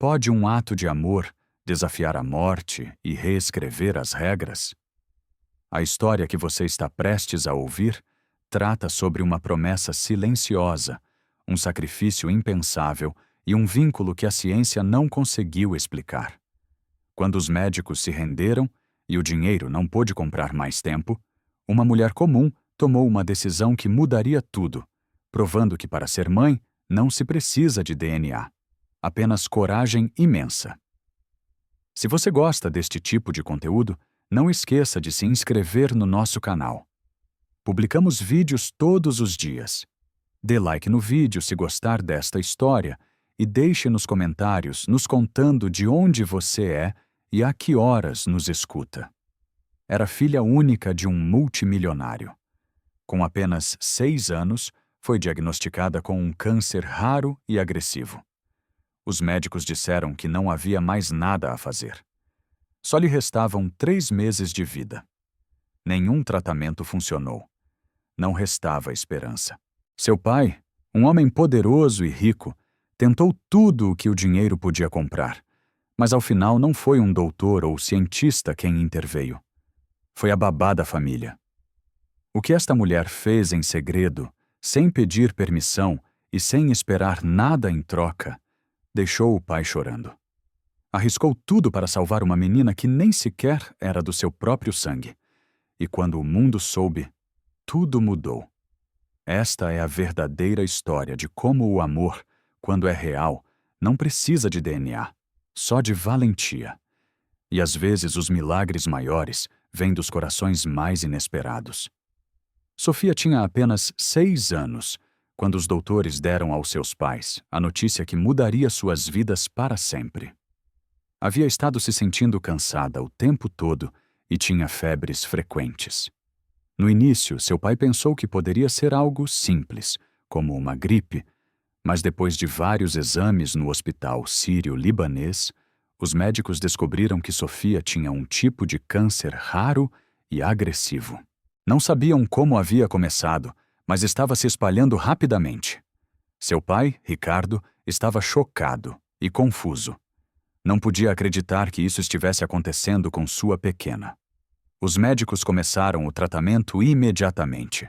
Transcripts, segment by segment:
Pode um ato de amor desafiar a morte e reescrever as regras? A história que você está prestes a ouvir trata sobre uma promessa silenciosa, um sacrifício impensável e um vínculo que a ciência não conseguiu explicar. Quando os médicos se renderam e o dinheiro não pôde comprar mais tempo, uma mulher comum tomou uma decisão que mudaria tudo, provando que para ser mãe não se precisa de DNA, apenas coragem imensa. Se você gosta deste tipo de conteúdo, não esqueça de se inscrever no nosso canal. Publicamos vídeos todos os dias. Dê like no vídeo se gostar desta história e deixe nos comentários nos contando de onde você é e a que horas nos escuta. Era filha única de um multimilionário. Com apenas 6 anos, foi diagnosticada com um câncer raro e agressivo. Os médicos disseram que não havia mais nada a fazer. Só lhe restavam 3 meses de vida. Nenhum tratamento funcionou. Não restava esperança. Seu pai, um homem poderoso e rico, tentou tudo o que o dinheiro podia comprar, mas ao final não foi um doutor ou cientista quem interveio. Foi a babá da família. O que esta mulher fez em segredo, sem pedir permissão e sem esperar nada em troca, deixou o pai chorando. Arriscou tudo para salvar uma menina que nem sequer era do seu próprio sangue. E quando o mundo soube, tudo mudou. Esta é a verdadeira história de como o amor, quando é real, não precisa de DNA, só de valentia. E às vezes os milagres maiores vêm dos corações mais inesperados. Sofia tinha apenas 6 anos, quando os doutores deram aos seus pais a notícia que mudaria suas vidas para sempre. Havia estado se sentindo cansada o tempo todo e tinha febres frequentes. No início, seu pai pensou que poderia ser algo simples, como uma gripe, mas depois de vários exames no hospital sírio-libanês, os médicos descobriram que Sofia tinha um tipo de câncer raro e agressivo. Não sabiam como havia começado, mas estava se espalhando rapidamente. Seu pai, Ricardo, estava chocado e confuso. Não podia acreditar que isso estivesse acontecendo com sua pequena. Os médicos começaram o tratamento imediatamente.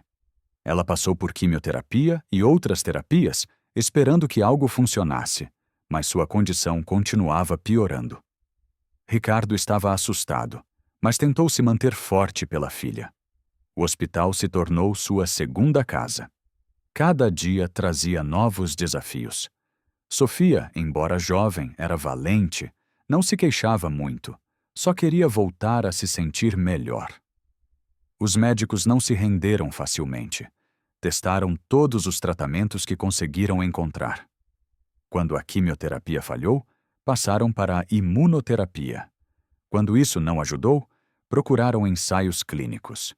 Ela passou por quimioterapia e outras terapias, esperando que algo funcionasse, mas sua condição continuava piorando. Ricardo estava assustado, mas tentou se manter forte pela filha. O hospital se tornou sua segunda casa. Cada dia trazia novos desafios. Sofia, embora jovem, era valente, não se queixava muito, só queria voltar a se sentir melhor. Os médicos não se renderam facilmente. Testaram todos os tratamentos que conseguiram encontrar. Quando a quimioterapia falhou, passaram para a imunoterapia. Quando isso não ajudou, procuraram ensaios clínicos.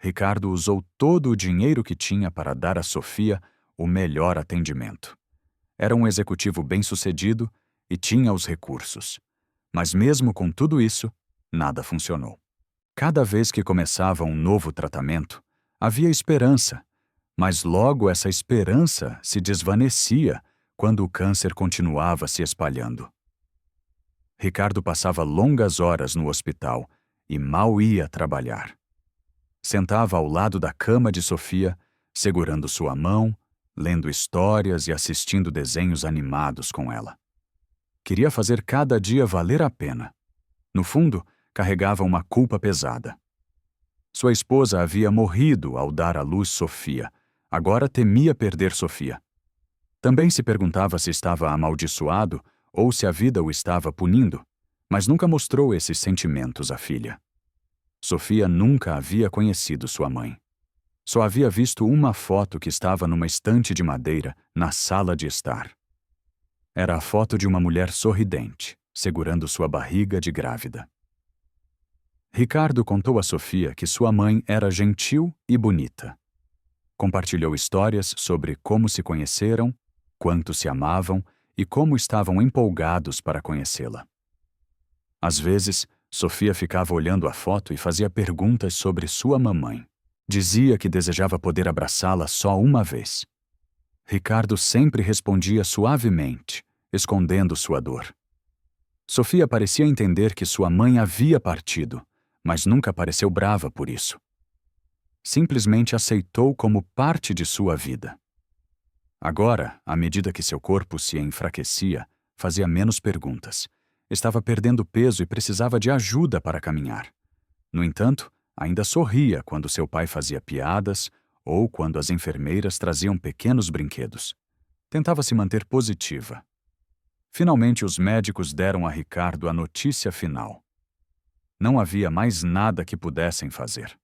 Ricardo usou todo o dinheiro que tinha para dar a Sofia o melhor atendimento. Era um executivo bem-sucedido e tinha os recursos. Mas mesmo com tudo isso, nada funcionou. Cada vez que começava um novo tratamento, havia esperança, mas logo essa esperança se desvanecia quando o câncer continuava se espalhando. Ricardo passava longas horas no hospital e mal ia trabalhar. Sentava ao lado da cama de Sofia, segurando sua mão, lendo histórias e assistindo desenhos animados com ela. Queria fazer cada dia valer a pena. No fundo, carregava uma culpa pesada. Sua esposa havia morrido ao dar à luz Sofia. Agora temia perder Sofia. Também se perguntava se estava amaldiçoado ou se a vida o estava punindo, mas nunca mostrou esses sentimentos à filha. Sofia nunca havia conhecido sua mãe. Só havia visto uma foto que estava numa estante de madeira na sala de estar. Era a foto de uma mulher sorridente, segurando sua barriga de grávida. Ricardo contou a Sofia que sua mãe era gentil e bonita. Compartilhou histórias sobre como se conheceram, quanto se amavam e como estavam empolgados para conhecê-la. Às vezes, Sofia ficava olhando a foto e fazia perguntas sobre sua mamãe. Dizia que desejava poder abraçá-la só uma vez. Ricardo sempre respondia suavemente, escondendo sua dor. Sofia parecia entender que sua mãe havia partido, mas nunca pareceu brava por isso. Simplesmente aceitou como parte de sua vida. Agora, à medida que seu corpo se enfraquecia, fazia menos perguntas. Estava perdendo peso e precisava de ajuda para caminhar. No entanto, ainda sorria quando seu pai fazia piadas ou quando as enfermeiras traziam pequenos brinquedos. Tentava se manter positiva. Finalmente, os médicos deram a Ricardo a notícia final. Não havia mais nada que pudessem fazer.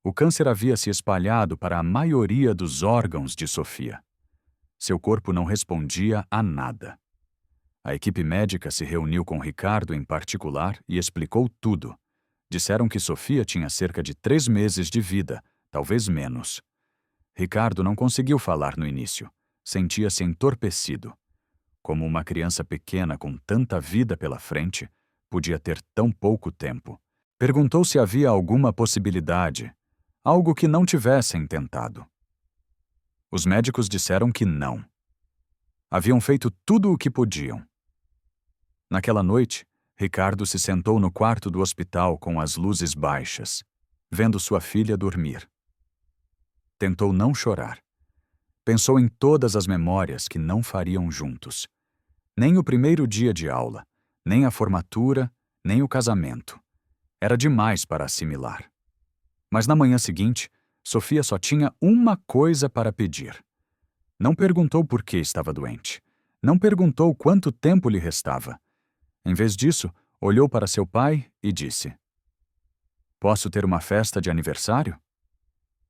O câncer havia se espalhado para a maioria dos órgãos de Sofia. Seu corpo não respondia a nada. A equipe médica se reuniu com Ricardo em particular e explicou tudo. Disseram que Sofia tinha cerca de 3 meses de vida, talvez menos. Ricardo não conseguiu falar no início. Sentia-se entorpecido. Como uma criança pequena com tanta vida pela frente, podia ter tão pouco tempo. Perguntou se havia alguma possibilidade, algo que não tivessem tentado. Os médicos disseram que não. Haviam feito tudo o que podiam. Naquela noite, Ricardo se sentou no quarto do hospital com as luzes baixas, vendo sua filha dormir. Tentou não chorar. Pensou em todas as memórias que não fariam juntos. Nem o primeiro dia de aula, nem a formatura, nem o casamento. Era demais para assimilar. Mas na manhã seguinte, Sofia só tinha uma coisa para pedir. Não perguntou por que estava doente. Não perguntou quanto tempo lhe restava. Em vez disso, olhou para seu pai e disse: "Posso ter uma festa de aniversário?"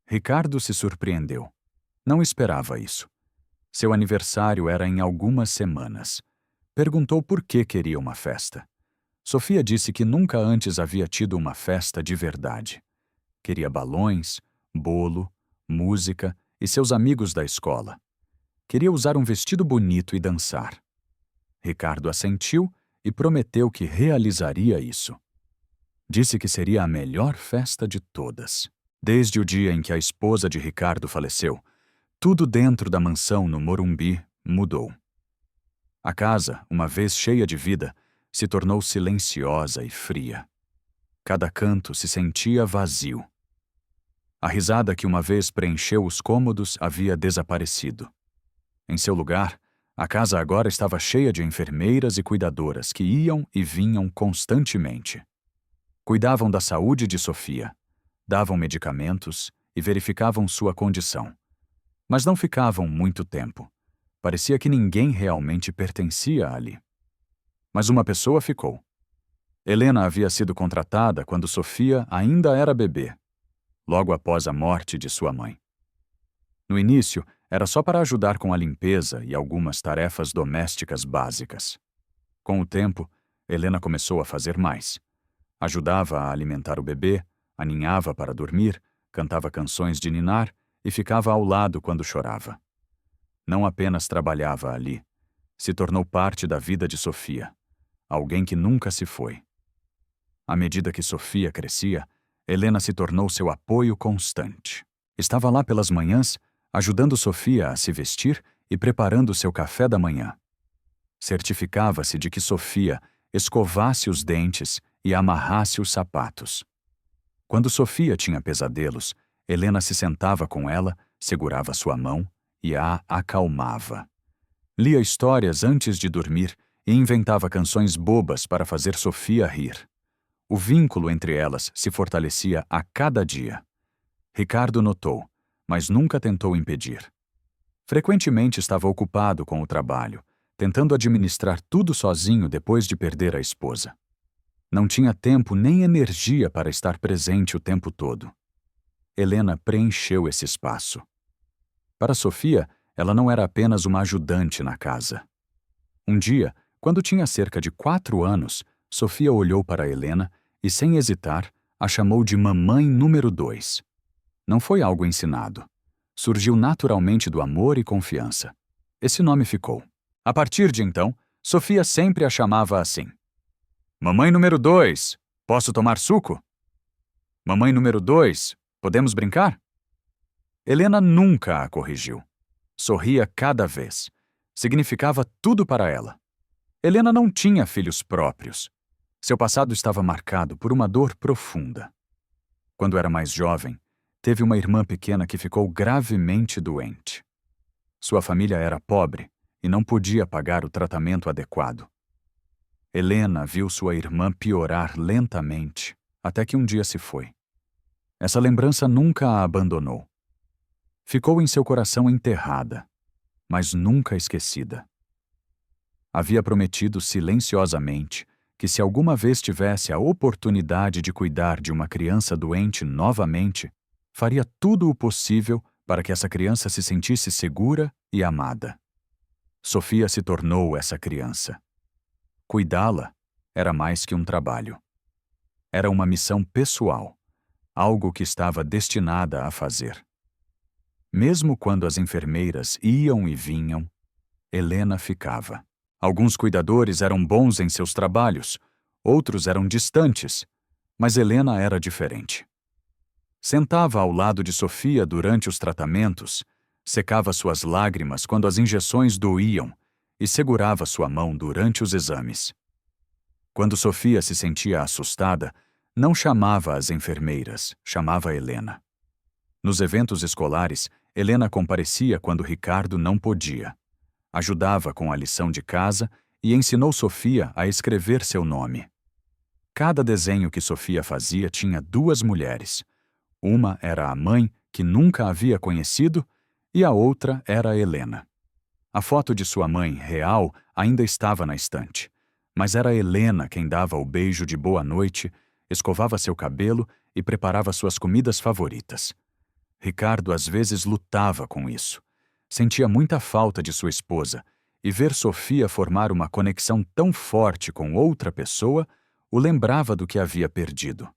Ricardo se surpreendeu. Não esperava isso. Seu aniversário era em algumas semanas. Perguntou por que queria uma festa. Sofia disse que nunca antes havia tido uma festa de verdade. Queria balões, bolo, música e seus amigos da escola. Queria usar um vestido bonito e dançar. Ricardo assentiu e prometeu que realizaria isso. Disse que seria a melhor festa de todas. Desde o dia em que a esposa de Ricardo faleceu, tudo dentro da mansão no Morumbi mudou. A casa, uma vez cheia de vida, se tornou silenciosa e fria. Cada canto se sentia vazio. A risada que uma vez preencheu os cômodos havia desaparecido. Em seu lugar, a casa agora estava cheia de enfermeiras e cuidadoras que iam e vinham constantemente. Cuidavam da saúde de Sofia, davam medicamentos e verificavam sua condição. Mas não ficavam muito tempo. Parecia que ninguém realmente pertencia ali. Mas uma pessoa ficou. Helena havia sido contratada quando Sofia ainda era bebê, logo após a morte de sua mãe. No início, era só para ajudar com a limpeza e algumas tarefas domésticas básicas. Com o tempo, Helena começou a fazer mais. Ajudava a alimentar o bebê, aninhava para dormir, cantava canções de ninar e ficava ao lado quando chorava. Não apenas trabalhava ali, se tornou parte da vida de Sofia, alguém que nunca se foi. À medida que Sofia crescia, Helena se tornou seu apoio constante. Estava lá pelas manhãs, ajudando Sofia a se vestir e preparando seu café da manhã. Certificava-se de que Sofia escovasse os dentes e amarrasse os sapatos. Quando Sofia tinha pesadelos, Helena se sentava com ela, segurava sua mão e a acalmava. Lia histórias antes de dormir e inventava canções bobas para fazer Sofia rir. O vínculo entre elas se fortalecia a cada dia. Ricardo notou, mas nunca tentou impedir. Frequentemente estava ocupado com o trabalho, tentando administrar tudo sozinho depois de perder a esposa. Não tinha tempo nem energia para estar presente o tempo todo. Helena preencheu esse espaço. Para Sofia, ela não era apenas uma ajudante na casa. Um dia, quando tinha cerca de 4 anos, Sofia olhou para Helena e, sem hesitar, a chamou de Mamãe número 2. Não foi algo ensinado. Surgiu naturalmente do amor e confiança. Esse nome ficou. A partir de então, Sofia sempre a chamava assim. Mamãe número 2, posso tomar suco? Mamãe número 2, podemos brincar? Helena nunca a corrigiu. Sorria cada vez. Significava tudo para ela. Helena não tinha filhos próprios. Seu passado estava marcado por uma dor profunda. Quando era mais jovem, teve uma irmã pequena que ficou gravemente doente. Sua família era pobre e não podia pagar o tratamento adequado. Helena viu sua irmã piorar lentamente, até que um dia se foi. Essa lembrança nunca a abandonou. Ficou em seu coração enterrada, mas nunca esquecida. Havia prometido silenciosamente que se alguma vez tivesse a oportunidade de cuidar de uma criança doente novamente, faria tudo o possível para que essa criança se sentisse segura e amada. Sofia se tornou essa criança. Cuidá-la era mais que um trabalho. Era uma missão pessoal, algo que estava destinada a fazer. Mesmo quando as enfermeiras iam e vinham, Helena ficava. Alguns cuidadores eram bons em seus trabalhos, outros eram distantes, mas Helena era diferente. Sentava ao lado de Sofia durante os tratamentos, secava suas lágrimas quando as injeções doíam e segurava sua mão durante os exames. Quando Sofia se sentia assustada, não chamava as enfermeiras, chamava Helena. Nos eventos escolares, Helena comparecia quando Ricardo não podia. Ajudava com a lição de casa e ensinou Sofia a escrever seu nome. Cada desenho que Sofia fazia tinha 2 mulheres. Uma era a mãe, que nunca havia conhecido, e a outra era Helena. A foto de sua mãe, real, ainda estava na estante, mas era Helena quem dava o beijo de boa noite, escovava seu cabelo e preparava suas comidas favoritas. Ricardo às vezes lutava com isso. Sentia muita falta de sua esposa, e ver Sofia formar uma conexão tão forte com outra pessoa o lembrava do que havia perdido.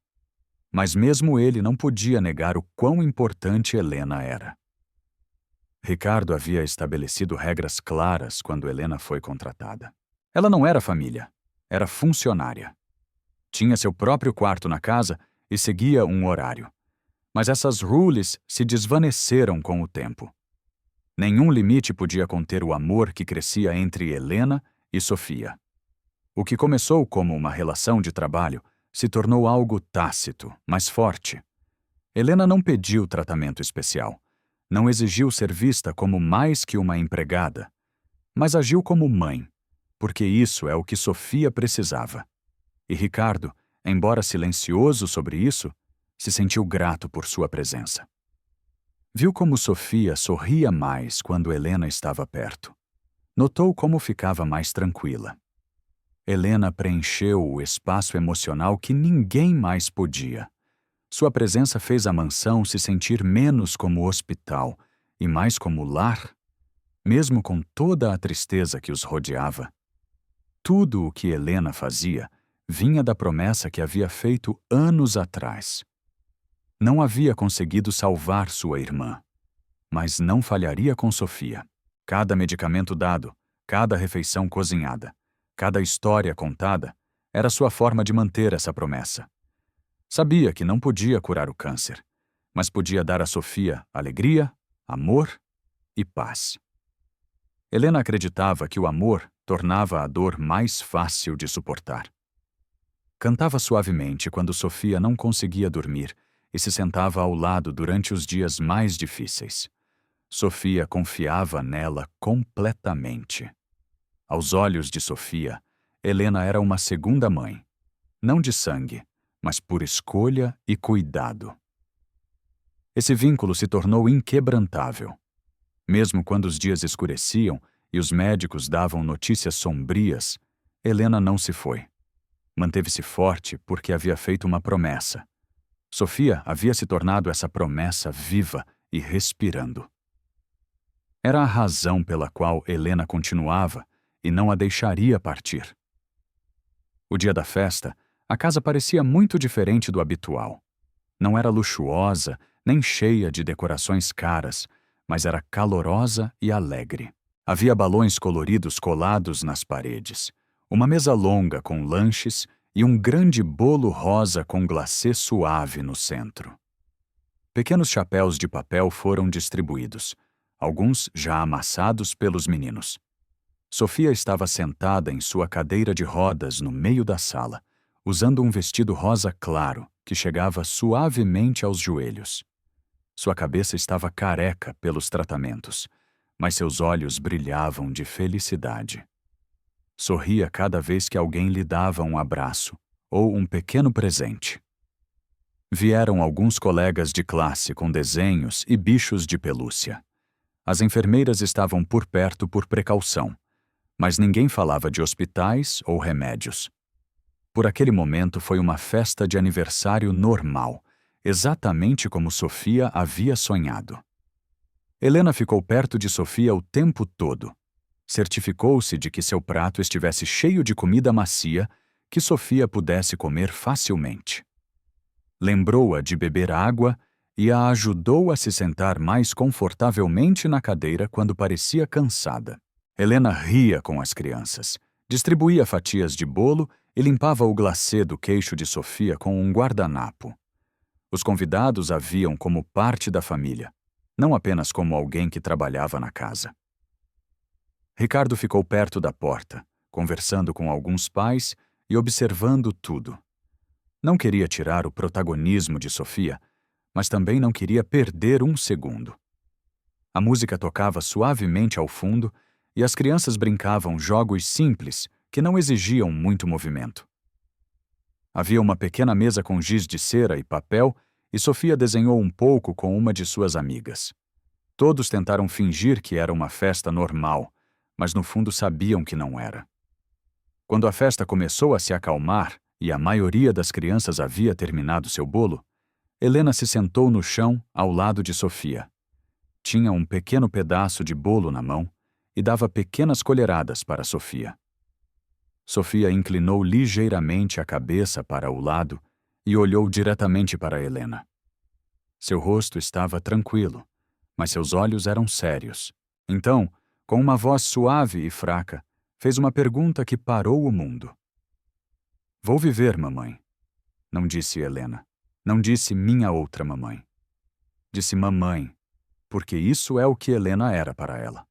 Mas mesmo ele não podia negar o quão importante Helena era. Ricardo havia estabelecido regras claras quando Helena foi contratada. Ela não era família, era funcionária. Tinha seu próprio quarto na casa e seguia um horário. Mas essas rules se desvaneceram com o tempo. Nenhum limite podia conter o amor que crescia entre Helena e Sofia. O que começou como uma relação de trabalho se tornou algo tácito, mas forte. Helena não pediu tratamento especial, não exigiu ser vista como mais que uma empregada, mas agiu como mãe, porque isso é o que Sofia precisava. E Ricardo, embora silencioso sobre isso, se sentiu grato por sua presença. Viu como Sofia sorria mais quando Helena estava perto. Notou como ficava mais tranquila. Helena preencheu o espaço emocional que ninguém mais podia. Sua presença fez a mansão se sentir menos como hospital e mais como lar, mesmo com toda a tristeza que os rodeava. Tudo o que Helena fazia vinha da promessa que havia feito anos atrás. Não havia conseguido salvar sua irmã, mas não falharia com Sofia. Cada medicamento dado, cada refeição cozinhada, cada história contada, era sua forma de manter essa promessa. Sabia que não podia curar o câncer, mas podia dar a Sofia alegria, amor e paz. Helena acreditava que o amor tornava a dor mais fácil de suportar. Cantava suavemente quando Sofia não conseguia dormir e se sentava ao lado durante os dias mais difíceis. Sofia confiava nela completamente. Aos olhos de Sofia, Helena era uma segunda mãe, não de sangue, mas por escolha e cuidado. Esse vínculo se tornou inquebrantável. Mesmo quando os dias escureciam e os médicos davam notícias sombrias, Helena não se foi. Manteve-se forte porque havia feito uma promessa. Sofia havia se tornado essa promessa viva e respirando. Era a razão pela qual Helena continuava e não a deixaria partir. O dia da festa, a casa parecia muito diferente do habitual. Não era luxuosa, nem cheia de decorações caras, mas era calorosa e alegre. Havia balões coloridos colados nas paredes, uma mesa longa com lanches e um grande bolo rosa com glacê suave no centro. Pequenos chapéus de papel foram distribuídos, alguns já amassados pelos meninos. Sofia estava sentada em sua cadeira de rodas no meio da sala, usando um vestido rosa claro que chegava suavemente aos joelhos. Sua cabeça estava careca pelos tratamentos, mas seus olhos brilhavam de felicidade. Sorria cada vez que alguém lhe dava um abraço ou um pequeno presente. Vieram alguns colegas de classe com desenhos e bichos de pelúcia. As enfermeiras estavam por perto por precaução, mas ninguém falava de hospitais ou remédios. Por aquele momento foi uma festa de aniversário normal, exatamente como Sofia havia sonhado. Helena ficou perto de Sofia o tempo todo. Certificou-se de que seu prato estivesse cheio de comida macia que Sofia pudesse comer facilmente. Lembrou-a de beber água e a ajudou a se sentar mais confortavelmente na cadeira quando parecia cansada. Helena ria com as crianças, distribuía fatias de bolo e limpava o glacê do queixo de Sofia com um guardanapo. Os convidados a viam como parte da família, não apenas como alguém que trabalhava na casa. Ricardo ficou perto da porta, conversando com alguns pais e observando tudo. Não queria tirar o protagonismo de Sofia, mas também não queria perder um segundo. A música tocava suavemente ao fundo e as crianças brincavam jogos simples que não exigiam muito movimento. Havia uma pequena mesa com giz de cera e papel e Sofia desenhou um pouco com uma de suas amigas. Todos tentaram fingir que era uma festa normal, mas no fundo sabiam que não era. Quando a festa começou a se acalmar e a maioria das crianças havia terminado seu bolo, Helena se sentou no chão ao lado de Sofia. Tinha um pequeno pedaço de bolo na mão e dava pequenas colheradas para Sofia. Sofia inclinou ligeiramente a cabeça para o lado e olhou diretamente para Helena. Seu rosto estava tranquilo, mas seus olhos eram sérios. Então, com uma voz suave e fraca, fez uma pergunta que parou o mundo. "Vou viver, mamãe." Não disse Helena. Não disse minha outra mamãe. Disse mamãe, porque isso é o que Helena era para ela.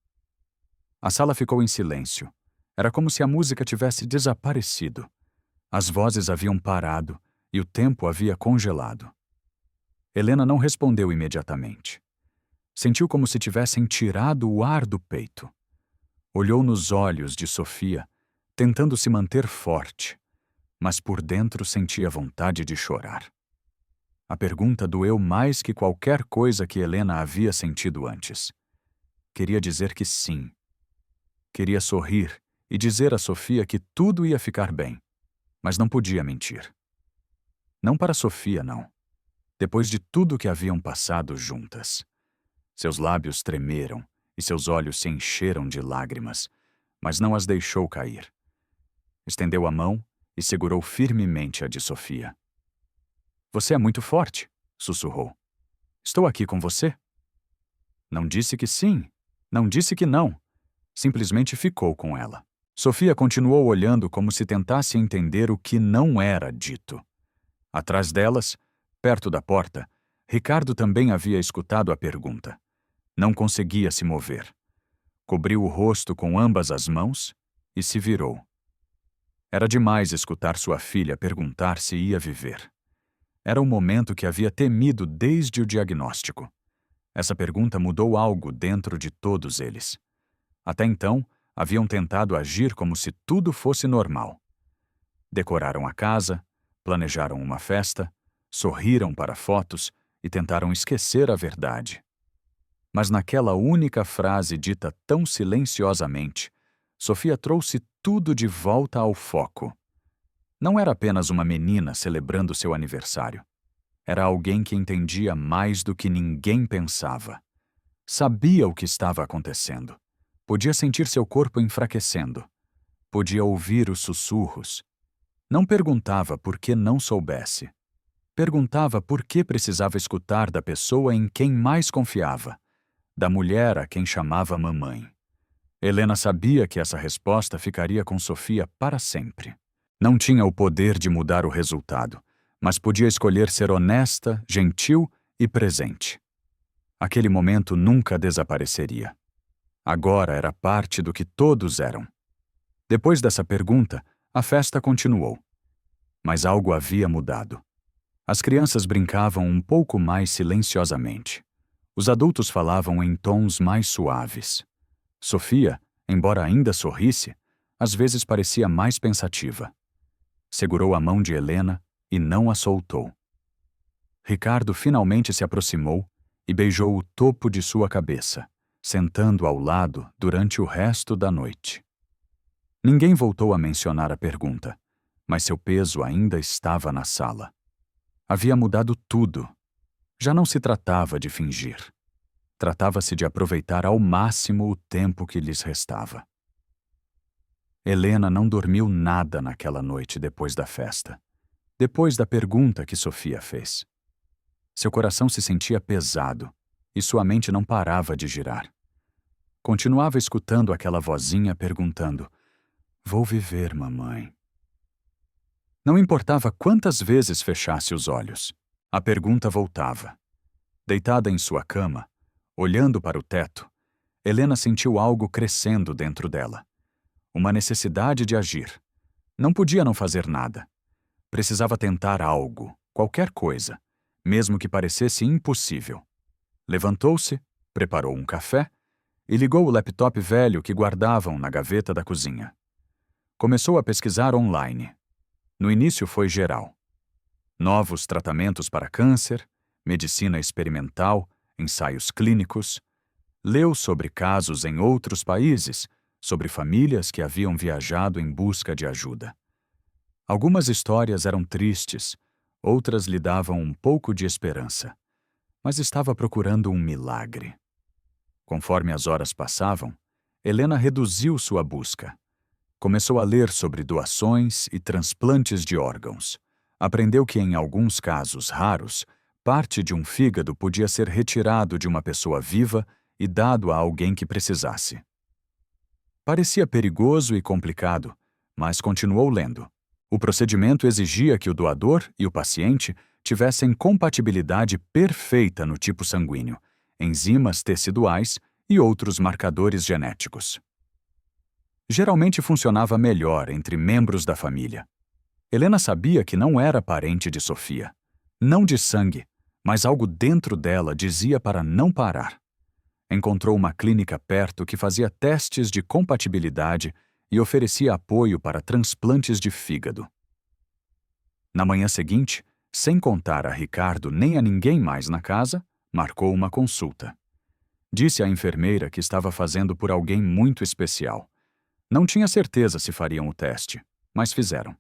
A sala ficou em silêncio. Era como se a música tivesse desaparecido. As vozes haviam parado e o tempo havia congelado. Helena não respondeu imediatamente. Sentiu como se tivessem tirado o ar do peito. Olhou nos olhos de Sofia, tentando se manter forte, mas por dentro sentia vontade de chorar. A pergunta doeu mais que qualquer coisa que Helena havia sentido antes. Queria dizer que sim. Queria sorrir e dizer a Sofia que tudo ia ficar bem, mas não podia mentir. Não para Sofia, não. Depois de tudo que haviam passado juntas. Seus lábios tremeram e seus olhos se encheram de lágrimas, mas não as deixou cair. Estendeu a mão e segurou firmemente a de Sofia. "Você é muito forte", sussurrou. "Estou aqui com você." Não disse que sim, não disse que não. Simplesmente ficou com ela. Sofia continuou olhando como se tentasse entender o que não era dito. Atrás delas, perto da porta, Ricardo também havia escutado a pergunta. Não conseguia se mover. Cobriu o rosto com ambas as mãos e se virou. Era demais escutar sua filha perguntar se ia viver. Era um momento que havia temido desde o diagnóstico. Essa pergunta mudou algo dentro de todos eles. Até então, haviam tentado agir como se tudo fosse normal. Decoraram a casa, planejaram uma festa, sorriram para fotos e tentaram esquecer a verdade. Mas naquela única frase dita tão silenciosamente, Sofia trouxe tudo de volta ao foco. Não era apenas uma menina celebrando seu aniversário. Era alguém que entendia mais do que ninguém pensava. Sabia o que estava acontecendo. Podia sentir seu corpo enfraquecendo. Podia ouvir os sussurros. Não perguntava por que não soubesse. Perguntava por que precisava escutar da pessoa em quem mais confiava, da mulher a quem chamava mamãe. Helena sabia que essa resposta ficaria com Sofia para sempre. Não tinha o poder de mudar o resultado, mas podia escolher ser honesta, gentil e presente. Aquele momento nunca desapareceria. Agora era parte do que todos eram. Depois dessa pergunta, a festa continuou. Mas algo havia mudado. As crianças brincavam um pouco mais silenciosamente. Os adultos falavam em tons mais suaves. Sofia, embora ainda sorrisse, às vezes parecia mais pensativa. Segurou a mão de Helena e não a soltou. Ricardo finalmente se aproximou e beijou o topo de sua cabeça, sentando ao lado durante o resto da noite. Ninguém voltou a mencionar a pergunta, mas seu peso ainda estava na sala. Havia mudado tudo. Já não se tratava de fingir. Tratava-se de aproveitar ao máximo o tempo que lhes restava. Helena não dormiu nada naquela noite depois da festa, depois da pergunta que Sofia fez. Seu coração se sentia pesado e sua mente não parava de girar. Continuava escutando aquela vozinha perguntando: "Vou viver, mamãe." Não importava quantas vezes fechasse os olhos, a pergunta voltava. Deitada em sua cama, olhando para o teto, Helena sentiu algo crescendo dentro dela. Uma necessidade de agir. Não podia não fazer nada. Precisava tentar algo, qualquer coisa, mesmo que parecesse impossível. Levantou-se, preparou um café e ligou o laptop velho que guardavam na gaveta da cozinha. Começou a pesquisar online. No início foi geral. Novos tratamentos para câncer, medicina experimental, ensaios clínicos. Leu sobre casos em outros países, sobre famílias que haviam viajado em busca de ajuda. Algumas histórias eram tristes, outras lhe davam um pouco de esperança. Mas estava procurando um milagre. Conforme as horas passavam, Helena reduziu sua busca. Começou a ler sobre doações e transplantes de órgãos. Aprendeu que, em alguns casos raros, parte de um fígado podia ser retirado de uma pessoa viva e dado a alguém que precisasse. Parecia perigoso e complicado, mas continuou lendo. O procedimento exigia que o doador e o paciente tivessem compatibilidade perfeita no tipo sanguíneo, enzimas teciduais e outros marcadores genéticos. Geralmente funcionava melhor entre membros da família. Helena sabia que não era parente de Sofia. Não de sangue, mas algo dentro dela dizia para não parar. Encontrou uma clínica perto que fazia testes de compatibilidade e oferecia apoio para transplantes de fígado. Na manhã seguinte, sem contar a Ricardo nem a ninguém mais na casa, marcou uma consulta. Disse à enfermeira que estava fazendo por alguém muito especial. Não tinha certeza se fariam o teste, mas fizeram.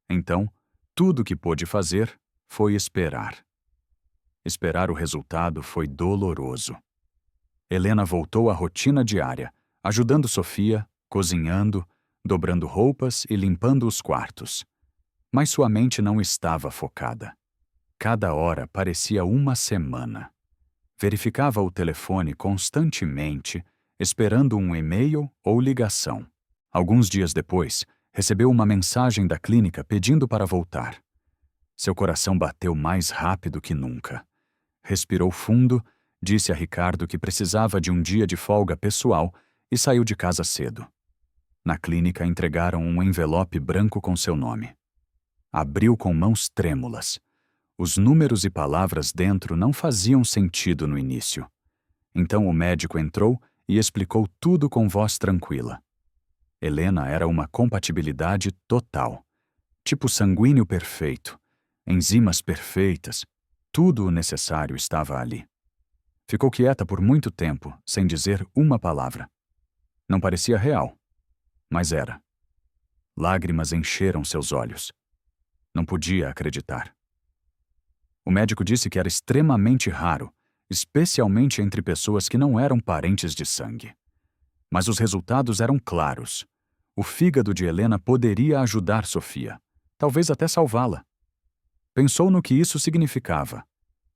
Então, tudo o que pôde fazer foi esperar. Esperar o resultado foi doloroso. Helena voltou à rotina diária, ajudando Sofia, cozinhando, dobrando roupas e limpando os quartos. Mas sua mente não estava focada. Cada hora parecia uma semana. Verificava o telefone constantemente, esperando um e-mail ou ligação. Alguns dias depois, recebeu uma mensagem da clínica pedindo para voltar. Seu coração bateu mais rápido que nunca. Respirou fundo, disse a Ricardo que precisava de um dia de folga pessoal e saiu de casa cedo. Na clínica entregaram um envelope branco com seu nome. Abriu com mãos trêmulas. Os números e palavras dentro não faziam sentido no início. Então o médico entrou e explicou tudo com voz tranquila. Helena era uma compatibilidade total. Tipo sanguíneo perfeito, enzimas perfeitas, tudo o necessário estava ali. Ficou quieta por muito tempo, sem dizer uma palavra. Não parecia real, mas era. Lágrimas encheram seus olhos. Não podia acreditar. O médico disse que era extremamente raro, especialmente entre pessoas que não eram parentes de sangue. Mas os resultados eram claros. O fígado de Helena poderia ajudar Sofia, talvez até salvá-la. Pensou no que isso significava.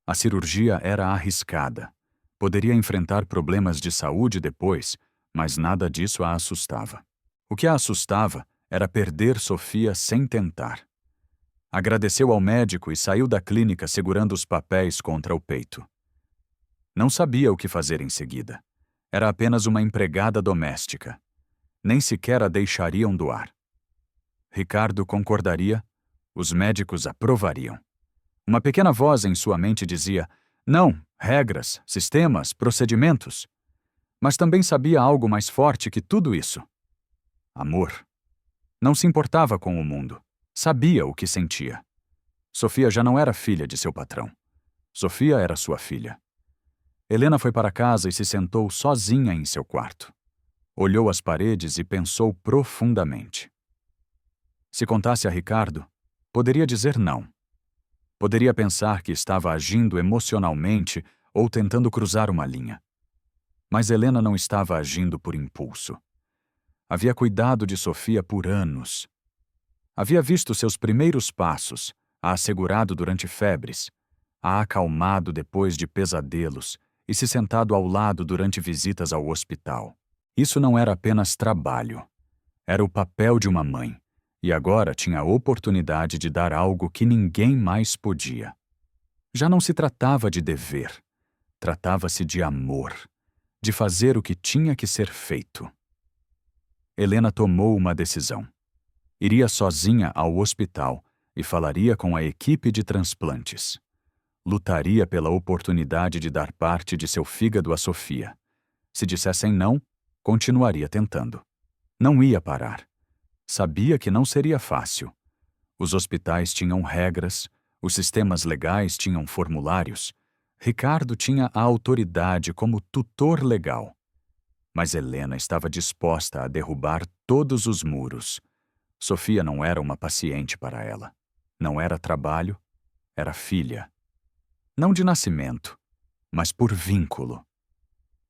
A cirurgia era arriscada. Poderia enfrentar problemas de saúde depois, mas nada disso a assustava. O que a assustava era perder Sofia sem tentar. Agradeceu ao médico e saiu da clínica segurando os papéis contra o peito. Não sabia o que fazer em seguida. Era apenas uma empregada doméstica. Nem sequer a deixariam doar. Ricardo concordaria, os médicos aprovariam. Uma pequena voz em sua mente dizia: não, regras, sistemas, procedimentos. Mas também sabia algo mais forte que tudo isso. Amor. Não se importava com o mundo. Sabia o que sentia. Sofia já não era filha de seu patrão. Sofia era sua filha. Helena foi para casa e se sentou sozinha em seu quarto. Olhou as paredes e pensou profundamente. Se contasse a Ricardo, poderia dizer não. Poderia pensar que estava agindo emocionalmente ou tentando cruzar uma linha. Mas Helena não estava agindo por impulso. Havia cuidado de Sofia por anos. Havia visto seus primeiros passos, a assegurado durante febres, a acalmado depois de pesadelos e se sentado ao lado durante visitas ao hospital. Isso não era apenas trabalho. Era o papel de uma mãe, e agora tinha a oportunidade de dar algo que ninguém mais podia. Já não se tratava de dever. Tratava-se de amor, de fazer o que tinha que ser feito. Helena tomou uma decisão. Iria sozinha ao hospital e falaria com a equipe de transplantes. Lutaria pela oportunidade de dar parte de seu fígado a Sofia. Se dissessem não, continuaria tentando. Não ia parar. Sabia que não seria fácil. Os hospitais tinham regras, os sistemas legais tinham formulários. Ricardo tinha a autoridade como tutor legal. Mas Helena estava disposta a derrubar todos os muros. Sofia não era uma paciente para ela. Não era trabalho, era filha. Não de nascimento, mas por vínculo.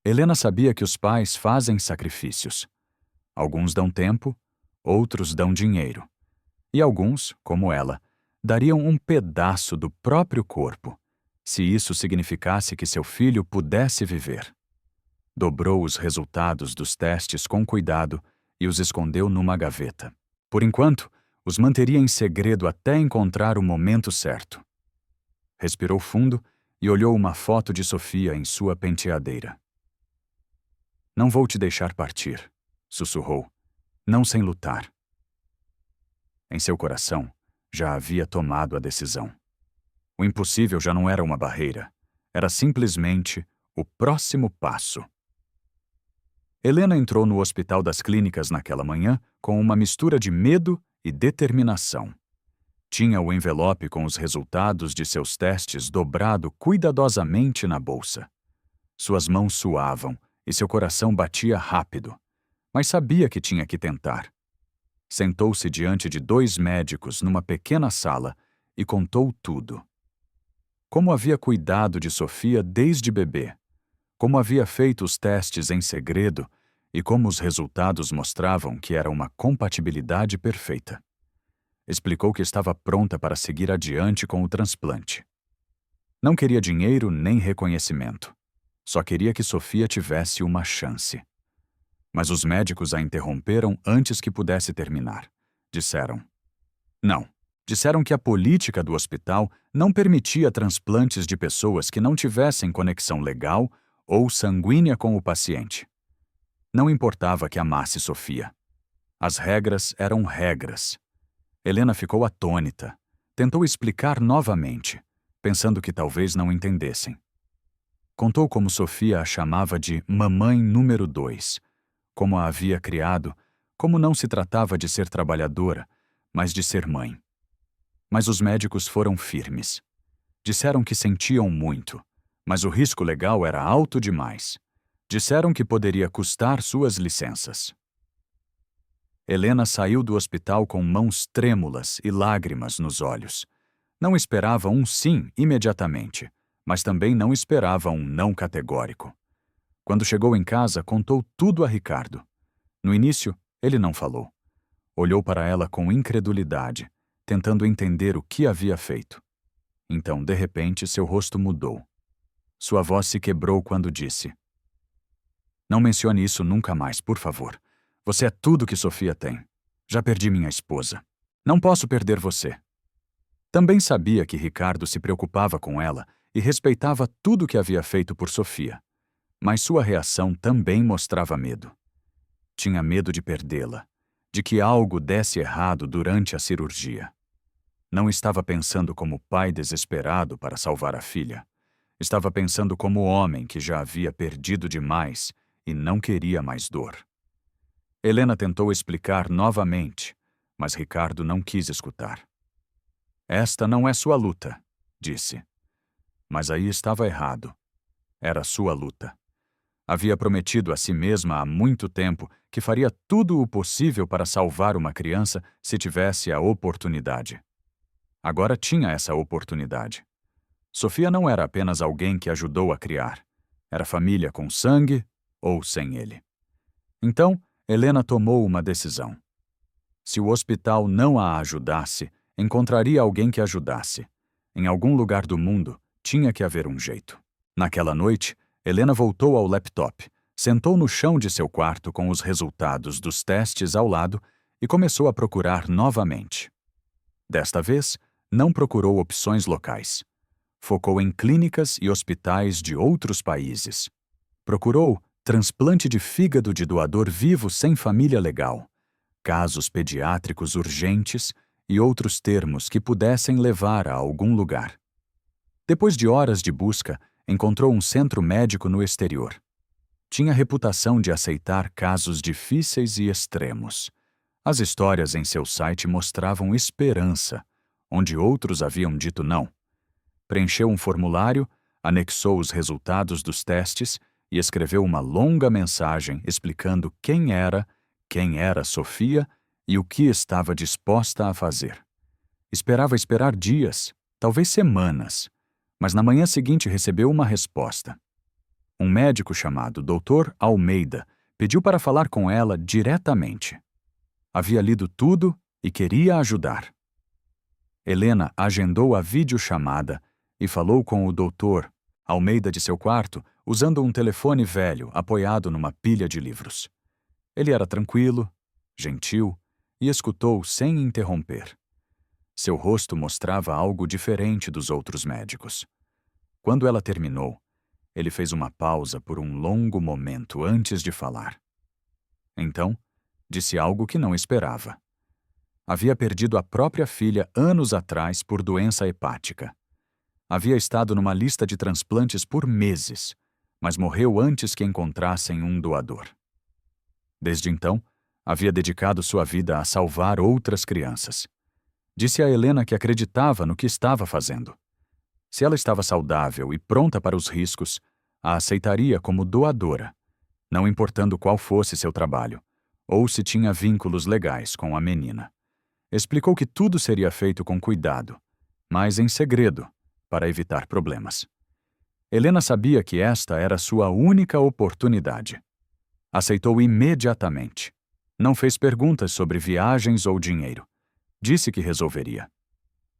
Helena sabia que os pais fazem sacrifícios. Alguns dão tempo, outros dão dinheiro. E alguns, como ela, dariam um pedaço do próprio corpo, se isso significasse que seu filho pudesse viver. Dobrou os resultados dos testes com cuidado e os escondeu numa gaveta. Por enquanto, os manteria em segredo até encontrar o momento certo. Respirou fundo e olhou uma foto de Sofia em sua penteadeira. Não vou te deixar partir, sussurrou, não sem lutar. Em seu coração, já havia tomado a decisão. O impossível já não era uma barreira, era simplesmente o próximo passo. Helena entrou no Hospital das Clínicas naquela manhã com uma mistura de medo e determinação. Tinha o envelope com os resultados de seus testes dobrado cuidadosamente na bolsa. Suas mãos suavam e seu coração batia rápido, mas sabia que tinha que tentar. Sentou-se diante de 2 médicos numa pequena sala e contou tudo. Como havia cuidado de Sofia desde bebê, como havia feito os testes em segredo e como os resultados mostravam que era uma compatibilidade perfeita. Explicou que estava pronta para seguir adiante com o transplante. Não queria dinheiro nem reconhecimento. Só queria que Sofia tivesse uma chance. Mas os médicos a interromperam antes que pudesse terminar. Disseram: não. Disseram que a política do hospital não permitia transplantes de pessoas que não tivessem conexão legal ou sanguínea com o paciente. Não importava que amasse Sofia. As regras eram regras. Helena ficou atônita. Tentou explicar novamente, pensando que talvez não entendessem. Contou como Sofia a chamava de mamãe número 2, como a havia criado, como não se tratava de ser trabalhadora, mas de ser mãe. Mas os médicos foram firmes. Disseram que sentiam muito, mas o risco legal era alto demais. Disseram que poderia custar suas licenças. Helena saiu do hospital com mãos trêmulas e lágrimas nos olhos. Não esperava um sim imediatamente, mas também não esperava um não categórico. Quando chegou em casa, contou tudo a Ricardo. No início, ele não falou. Olhou para ela com incredulidade, tentando entender o que havia feito. Então, de repente, seu rosto mudou. Sua voz se quebrou quando disse: não mencione isso nunca mais, por favor. Você é tudo que Sofia tem. Já perdi minha esposa. Não posso perder você. Também sabia que Ricardo se preocupava com ela e respeitava tudo que havia feito por Sofia. Mas sua reação também mostrava medo. Tinha medo de perdê-la, de que algo desse errado durante a cirurgia. Não estava pensando como pai desesperado para salvar a filha. Estava pensando como homem que já havia perdido demais e não queria mais dor. Helena tentou explicar novamente, mas Ricardo não quis escutar. Esta não é sua luta, disse. Mas aí estava errado. Era sua luta. Havia prometido a si mesma há muito tempo que faria tudo o possível para salvar uma criança se tivesse a oportunidade. Agora tinha essa oportunidade. Sofia não era apenas alguém que ajudou a criar. Era família com sangue ou sem ele. Então, Helena tomou uma decisão. Se o hospital não a ajudasse, encontraria alguém que ajudasse. Em algum lugar do mundo, tinha que haver um jeito. Naquela noite, Helena voltou ao laptop, sentou no chão de seu quarto com os resultados dos testes ao lado e começou a procurar novamente. Desta vez, não procurou opções locais. Focou em clínicas e hospitais de outros países. Procurou transplante de fígado de doador vivo sem família legal, casos pediátricos urgentes e outros termos que pudessem levar a algum lugar. Depois de horas de busca, encontrou um centro médico no exterior. Tinha reputação de aceitar casos difíceis e extremos. As histórias em seu site mostravam esperança, onde outros haviam dito não. Preencheu um formulário, anexou os resultados dos testes e escreveu uma longa mensagem explicando quem era Sofia e o que estava disposta a fazer. Esperar dias, talvez semanas, mas na manhã seguinte recebeu uma resposta. Um médico chamado Dr. Almeida pediu para falar com ela diretamente. Havia lido tudo e queria ajudar. Helena agendou a videochamada e falou com o doutor Almeida de seu quarto, usando um telefone velho apoiado numa pilha de livros. Ele era tranquilo, gentil e escutou sem interromper. Seu rosto mostrava algo diferente dos outros médicos. Quando ela terminou, ele fez uma pausa por um longo momento antes de falar. Então, disse algo que não esperava. Havia perdido a própria filha anos atrás por doença hepática. Havia estado numa lista de transplantes por meses, mas morreu antes que encontrassem um doador. Desde então, havia dedicado sua vida a salvar outras crianças. Disse a Helena que acreditava no que estava fazendo. Se ela estava saudável e pronta para os riscos, a aceitaria como doadora, não importando qual fosse seu trabalho, ou se tinha vínculos legais com a menina. Explicou que tudo seria feito com cuidado, mas em segredo, para evitar problemas. Helena sabia que esta era sua única oportunidade. Aceitou imediatamente. Não fez perguntas sobre viagens ou dinheiro. Disse que resolveria.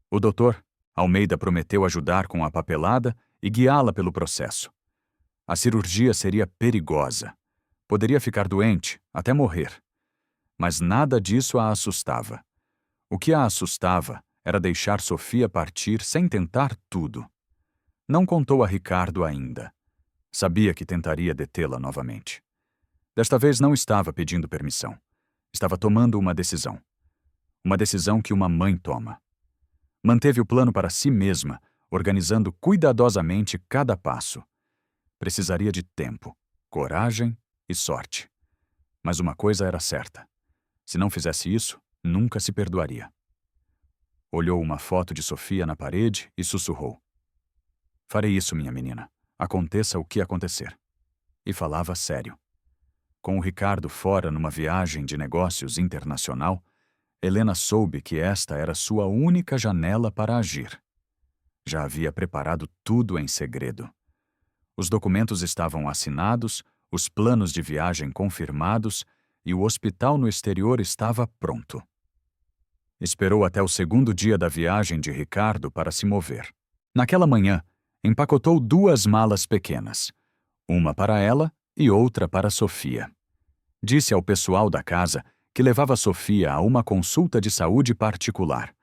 O doutor Almeida prometeu ajudar com a papelada e guiá-la pelo processo. A cirurgia seria perigosa. Poderia ficar doente, até morrer. Mas nada disso a assustava. O que a assustava era deixar Sofia partir sem tentar tudo. Não contou a Ricardo ainda. Sabia que tentaria detê-la novamente. Desta vez não estava pedindo permissão. Estava tomando uma decisão. Uma decisão que uma mãe toma. Manteve o plano para si mesma, organizando cuidadosamente cada passo. Precisaria de tempo, coragem e sorte. Mas uma coisa era certa. Se não fizesse isso, nunca se perdoaria. Olhou uma foto de Sofia na parede e sussurrou. Farei isso, minha menina. Aconteça o que acontecer. E falava sério. Com o Ricardo fora numa viagem de negócios internacional, Helena soube que esta era sua única janela para agir. Já havia preparado tudo em segredo. Os documentos estavam assinados, os planos de viagem confirmados e o hospital no exterior estava pronto. Esperou até o segundo dia da viagem de Ricardo para se mover. Naquela manhã, empacotou 2 malas pequenas, uma para ela e outra para Sofia. Disse ao pessoal da casa que levava Sofia a uma consulta de saúde particular,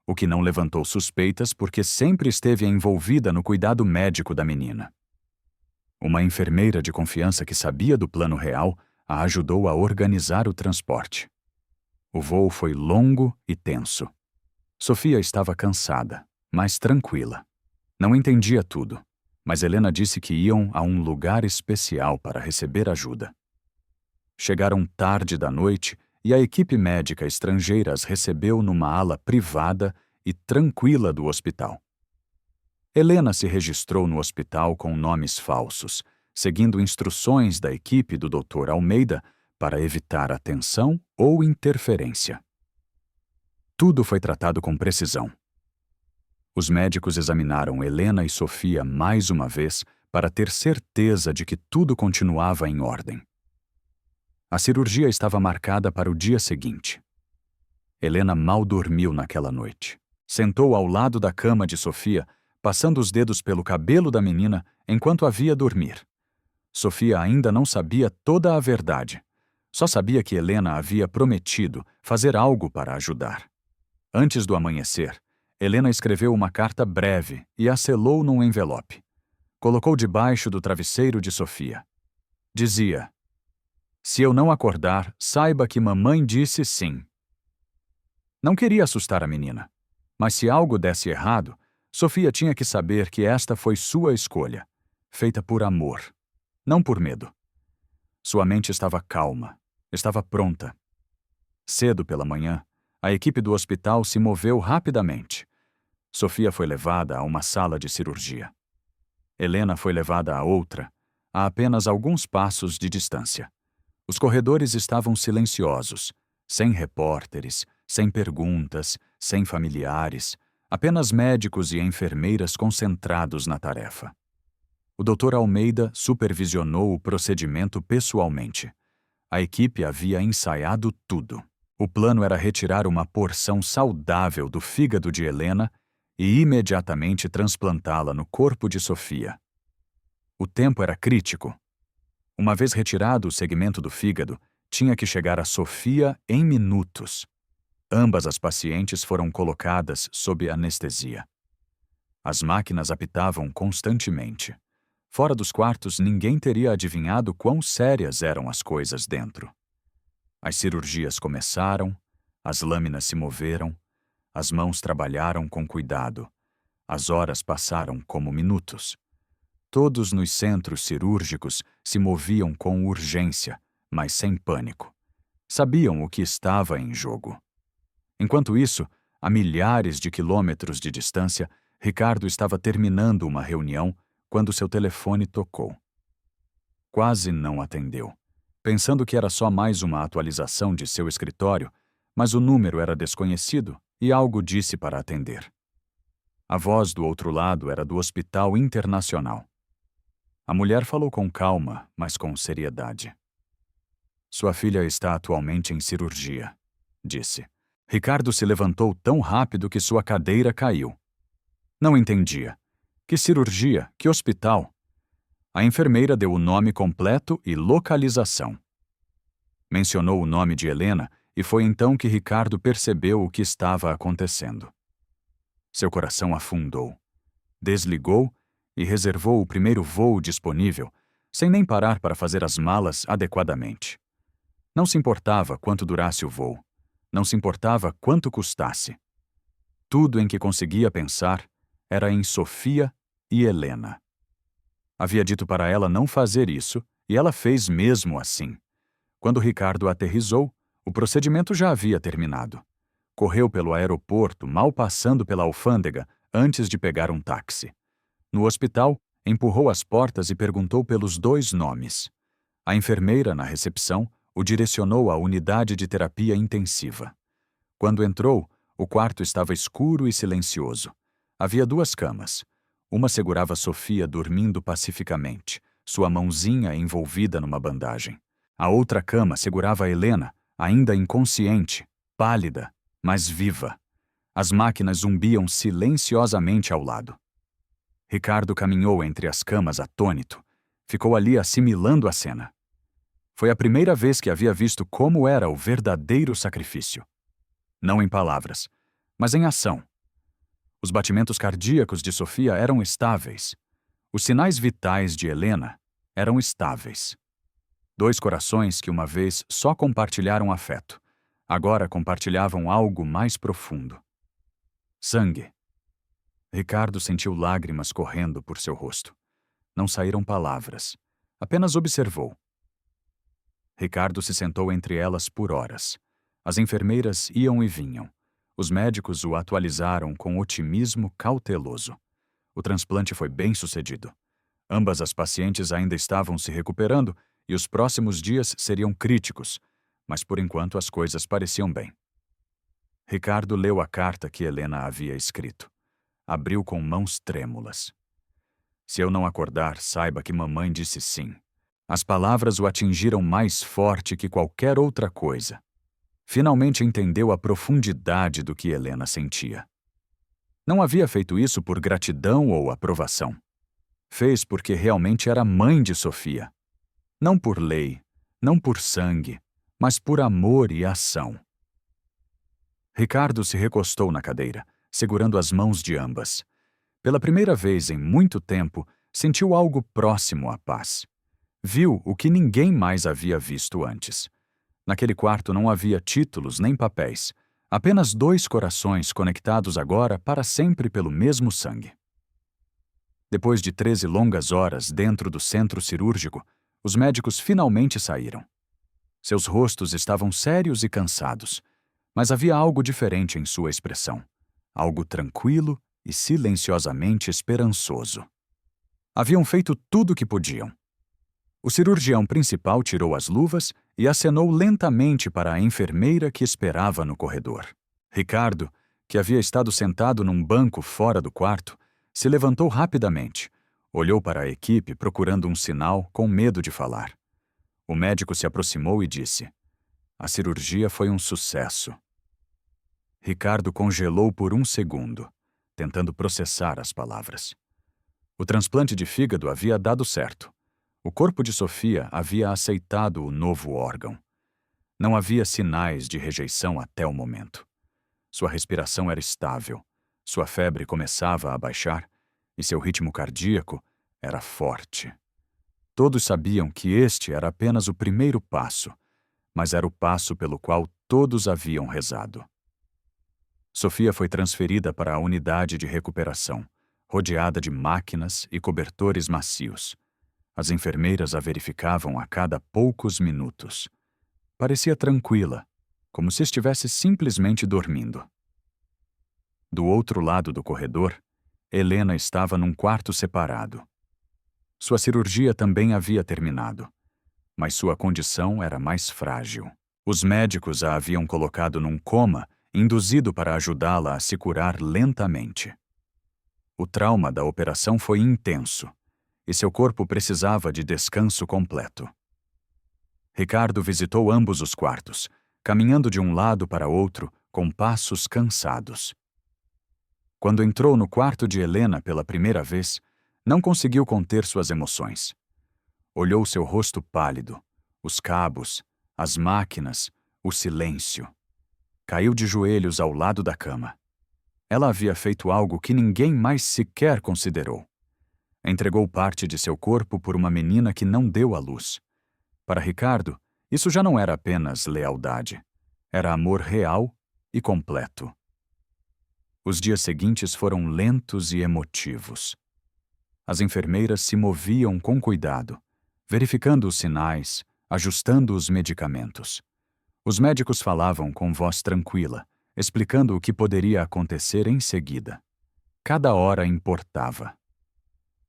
o que não levantou suspeitas porque sempre esteve envolvida no cuidado médico da menina. Uma enfermeira de confiança que sabia do plano real a ajudou a organizar o transporte. O voo foi longo e tenso. Sofia estava cansada, mas tranquila. Não entendia tudo, mas Helena disse que iam a um lugar especial para receber ajuda. Chegaram tarde da noite e a equipe médica estrangeira as recebeu numa ala privada e tranquila do hospital. Helena se registrou no hospital com nomes falsos, seguindo instruções da equipe do Dr. Almeida para evitar a tensão ou interferência. Tudo foi tratado com precisão. Os médicos examinaram Helena e Sofia mais uma vez para ter certeza de que tudo continuava em ordem. A cirurgia estava marcada para o dia seguinte. Helena mal dormiu naquela noite. Sentou ao lado da cama de Sofia, passando os dedos pelo cabelo da menina enquanto a via dormir. Sofia ainda não sabia toda a verdade. Só sabia que Helena havia prometido fazer algo para ajudar. Antes do amanhecer, Helena escreveu uma carta breve e a selou num envelope. Colocou debaixo do travesseiro de Sofia. Dizia: "Se eu não acordar, saiba que mamãe disse sim." Não queria assustar a menina, mas se algo desse errado, Sofia tinha que saber que esta foi sua escolha, feita por amor, não por medo. Sua mente estava calma, estava pronta. Cedo pela manhã, a equipe do hospital se moveu rapidamente. Sofia foi levada a uma sala de cirurgia. Helena foi levada a outra, a apenas alguns passos de distância. Os corredores estavam silenciosos, sem repórteres, sem perguntas, sem familiares, apenas médicos e enfermeiras concentrados na tarefa. O Dr. Almeida supervisionou o procedimento pessoalmente. A equipe havia ensaiado tudo. O plano era retirar uma porção saudável do fígado de Helena e imediatamente transplantá-la no corpo de Sofia. O tempo era crítico. Uma vez retirado o segmento do fígado, tinha que chegar a Sofia em minutos. Ambas as pacientes foram colocadas sob anestesia. As máquinas apitavam constantemente. Fora dos quartos, ninguém teria adivinhado quão sérias eram as coisas dentro. As cirurgias começaram, as lâminas se moveram, as mãos trabalharam com cuidado. As horas passaram como minutos. Todos nos centros cirúrgicos se moviam com urgência, mas sem pânico. Sabiam o que estava em jogo. Enquanto isso, a milhares de quilômetros de distância, Ricardo estava terminando uma reunião quando seu telefone tocou. Quase não atendeu, pensando que era só mais uma atualização de seu escritório, mas o número era desconhecido e algo disse para atender. A voz do outro lado era do Hospital Internacional. A mulher falou com calma, mas com seriedade. "Sua filha está atualmente em cirurgia", disse. Ricardo se levantou tão rápido que sua cadeira caiu. Não entendia. Que cirurgia? Que hospital? A enfermeira deu o nome completo e localização. Mencionou o nome de Helena e foi então que Ricardo percebeu o que estava acontecendo. Seu coração afundou. Desligou e reservou o primeiro voo disponível, sem nem parar para fazer as malas adequadamente. Não se importava quanto durasse o voo. Não se importava quanto custasse. Tudo em que conseguia pensar era em Sofia e Helena. Havia dito para ela não fazer isso, e ela fez mesmo assim. Quando Ricardo aterrissou, o procedimento já havia terminado. Correu pelo aeroporto, mal passando pela alfândega, antes de pegar um táxi. No hospital, empurrou as portas e perguntou pelos 2 nomes. A enfermeira, na recepção, o direcionou à unidade de terapia intensiva. Quando entrou, o quarto estava escuro e silencioso. Havia 2 camas. Uma segurava Sofia dormindo pacificamente, sua mãozinha envolvida numa bandagem. A outra cama segurava Helena, ainda inconsciente, pálida, mas viva. As máquinas zumbiam silenciosamente ao lado. Ricardo caminhou entre as camas atônito. Ficou ali assimilando a cena. Foi a primeira vez que havia visto como era o verdadeiro sacrifício. Não em palavras, mas em ação. Os batimentos cardíacos de Sofia eram estáveis. Os sinais vitais de Helena Eram estáveis. Dois corações que uma vez só compartilharam afeto, agora compartilhavam algo mais profundo. Sangue. Ricardo sentiu lágrimas correndo por seu rosto. Não saíram palavras. Apenas observou. Ricardo se sentou entre elas por horas. As enfermeiras iam e vinham. Os médicos o atualizaram com otimismo cauteloso. O transplante foi bem-sucedido. Ambas as pacientes ainda estavam se recuperando e os próximos dias seriam críticos, mas por enquanto as coisas pareciam bem. Ricardo leu a carta que Helena havia escrito. Abriu com mãos trêmulas. Se eu não acordar, saiba que mamãe disse sim. As palavras o atingiram mais forte que qualquer outra coisa. Finalmente entendeu a profundidade do que Helena sentia. Não havia feito isso por gratidão ou aprovação. Fez porque realmente era mãe de Sofia. Não por lei, não por sangue, mas por amor e ação. Ricardo se recostou na cadeira, segurando as mãos de ambas. Pela primeira vez em muito tempo, sentiu algo próximo à paz. Viu o que ninguém mais havia visto antes. Naquele quarto não havia títulos nem papéis, apenas dois corações conectados agora para sempre pelo mesmo sangue. Depois de 13 longas horas dentro do centro cirúrgico, os médicos finalmente saíram. Seus rostos estavam sérios e cansados, mas havia algo diferente em sua expressão. Algo tranquilo e silenciosamente esperançoso. Haviam feito tudo o que podiam. O cirurgião principal tirou as luvas e acenou lentamente para a enfermeira que esperava no corredor. Ricardo, que havia estado sentado num banco fora do quarto, se levantou rapidamente, olhou para a equipe procurando um sinal, com medo de falar. O médico se aproximou e disse: "A cirurgia foi um sucesso." Ricardo congelou por um segundo, tentando processar as palavras. O transplante de fígado havia dado certo. O corpo de Sofia havia aceitado o novo órgão. Não havia sinais de rejeição até o momento. Sua respiração era estável, sua febre começava a baixar e seu ritmo cardíaco era forte. Todos sabiam que este era apenas o primeiro passo, mas era o passo pelo qual todos haviam rezado. Sofia foi transferida para a unidade de recuperação, rodeada de máquinas e cobertores macios. As enfermeiras a verificavam a cada poucos minutos. Parecia tranquila, como se estivesse simplesmente dormindo. Do outro lado do corredor, Helena estava num quarto separado. Sua cirurgia também havia terminado, mas sua condição era mais frágil. Os médicos a haviam colocado num coma, induzido para ajudá-la a se curar lentamente. O trauma da operação foi intenso, e seu corpo precisava de descanso completo. Ricardo visitou ambos os quartos, caminhando de um lado para outro com passos cansados. Quando entrou no quarto de Helena pela primeira vez, não conseguiu conter suas emoções. Olhou seu rosto pálido, os cabos, as máquinas, o silêncio. Caiu de joelhos ao lado da cama. Ela havia feito algo que ninguém mais sequer considerou. Entregou parte de seu corpo por uma menina que não deu à luz. Para Ricardo, isso já não era apenas lealdade. Era amor real e completo. Os dias seguintes foram lentos e emotivos. As enfermeiras se moviam com cuidado, verificando os sinais, ajustando os medicamentos. Os médicos falavam com voz tranquila, explicando o que poderia acontecer em seguida. Cada hora importava.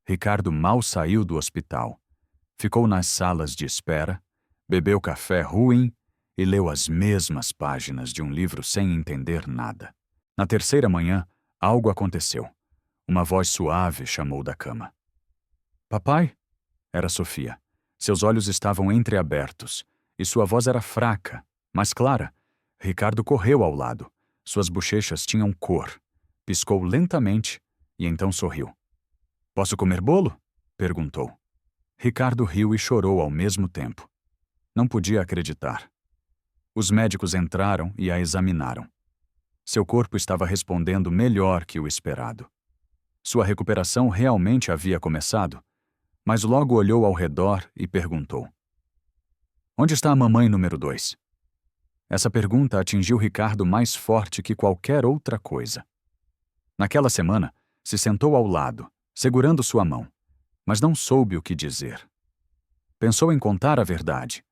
Ricardo mal saiu do hospital. Ficou nas salas de espera, bebeu café ruim e leu as mesmas páginas de um livro sem entender nada. Na terceira manhã, algo aconteceu. Uma voz suave chamou da cama. "Papai?" Era Sofia. Seus olhos estavam entreabertos, e sua voz era fraca, mas clara. Ricardo correu ao lado. Suas bochechas tinham cor. Piscou lentamente e então sorriu. "Posso comer bolo?" perguntou. Ricardo riu e chorou ao mesmo tempo. Não podia acreditar. Os médicos entraram e a examinaram. Seu corpo estava respondendo melhor que o esperado. Sua recuperação realmente havia começado, mas logo olhou ao redor e perguntou: Onde está a mamãe número 2? Essa pergunta atingiu Ricardo mais forte que qualquer outra coisa. Naquela semana, se sentou ao lado, segurando sua mão, mas não soube o que dizer. Pensou em contar a verdade,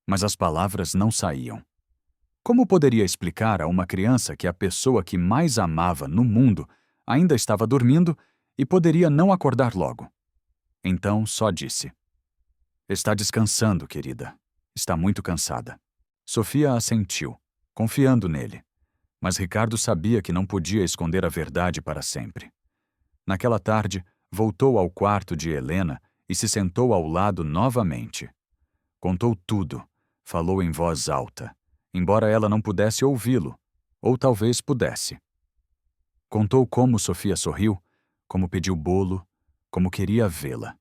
mas as palavras não saíam. Como poderia explicar a uma criança que a pessoa que mais amava no mundo ainda estava dormindo e poderia não acordar logo? Então só disse: Está descansando, querida. Está muito cansada. Sofia assentiu, confiando nele. Mas Ricardo sabia que não podia esconder a verdade para sempre. Naquela tarde, voltou ao quarto de Helena e se sentou ao lado novamente. Contou tudo, falou em voz alta, embora ela não pudesse ouvi-lo, ou talvez pudesse. Contou como Sofia sorriu, como pediu bolo, como queria vê-la.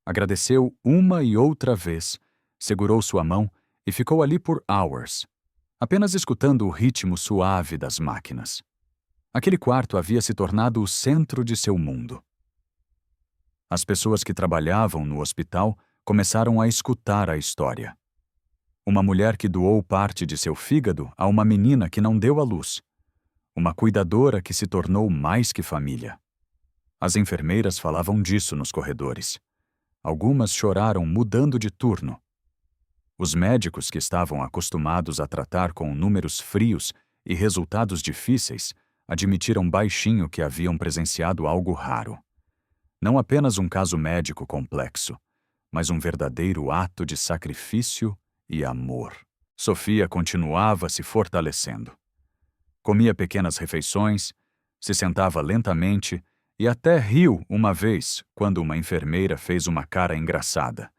Agradeceu uma e outra vez, segurou sua mão e ficou ali por hours, apenas escutando o ritmo suave das máquinas. Aquele quarto havia se tornado o centro de seu mundo. As pessoas que trabalhavam no hospital começaram a escutar a história. Uma mulher que doou parte de seu fígado a uma menina que não deu à luz. Uma cuidadora que se tornou mais que família. As enfermeiras falavam disso nos corredores. Algumas choraram mudando de turno. Os médicos que estavam acostumados a tratar com números frios e resultados difíceis admitiram baixinho que haviam presenciado algo raro. Não apenas um caso médico complexo, mas um verdadeiro ato de sacrifício e amor. Sofia continuava se fortalecendo. Comia pequenas refeições, se sentava lentamente e até riu uma vez quando uma enfermeira fez uma cara engraçada.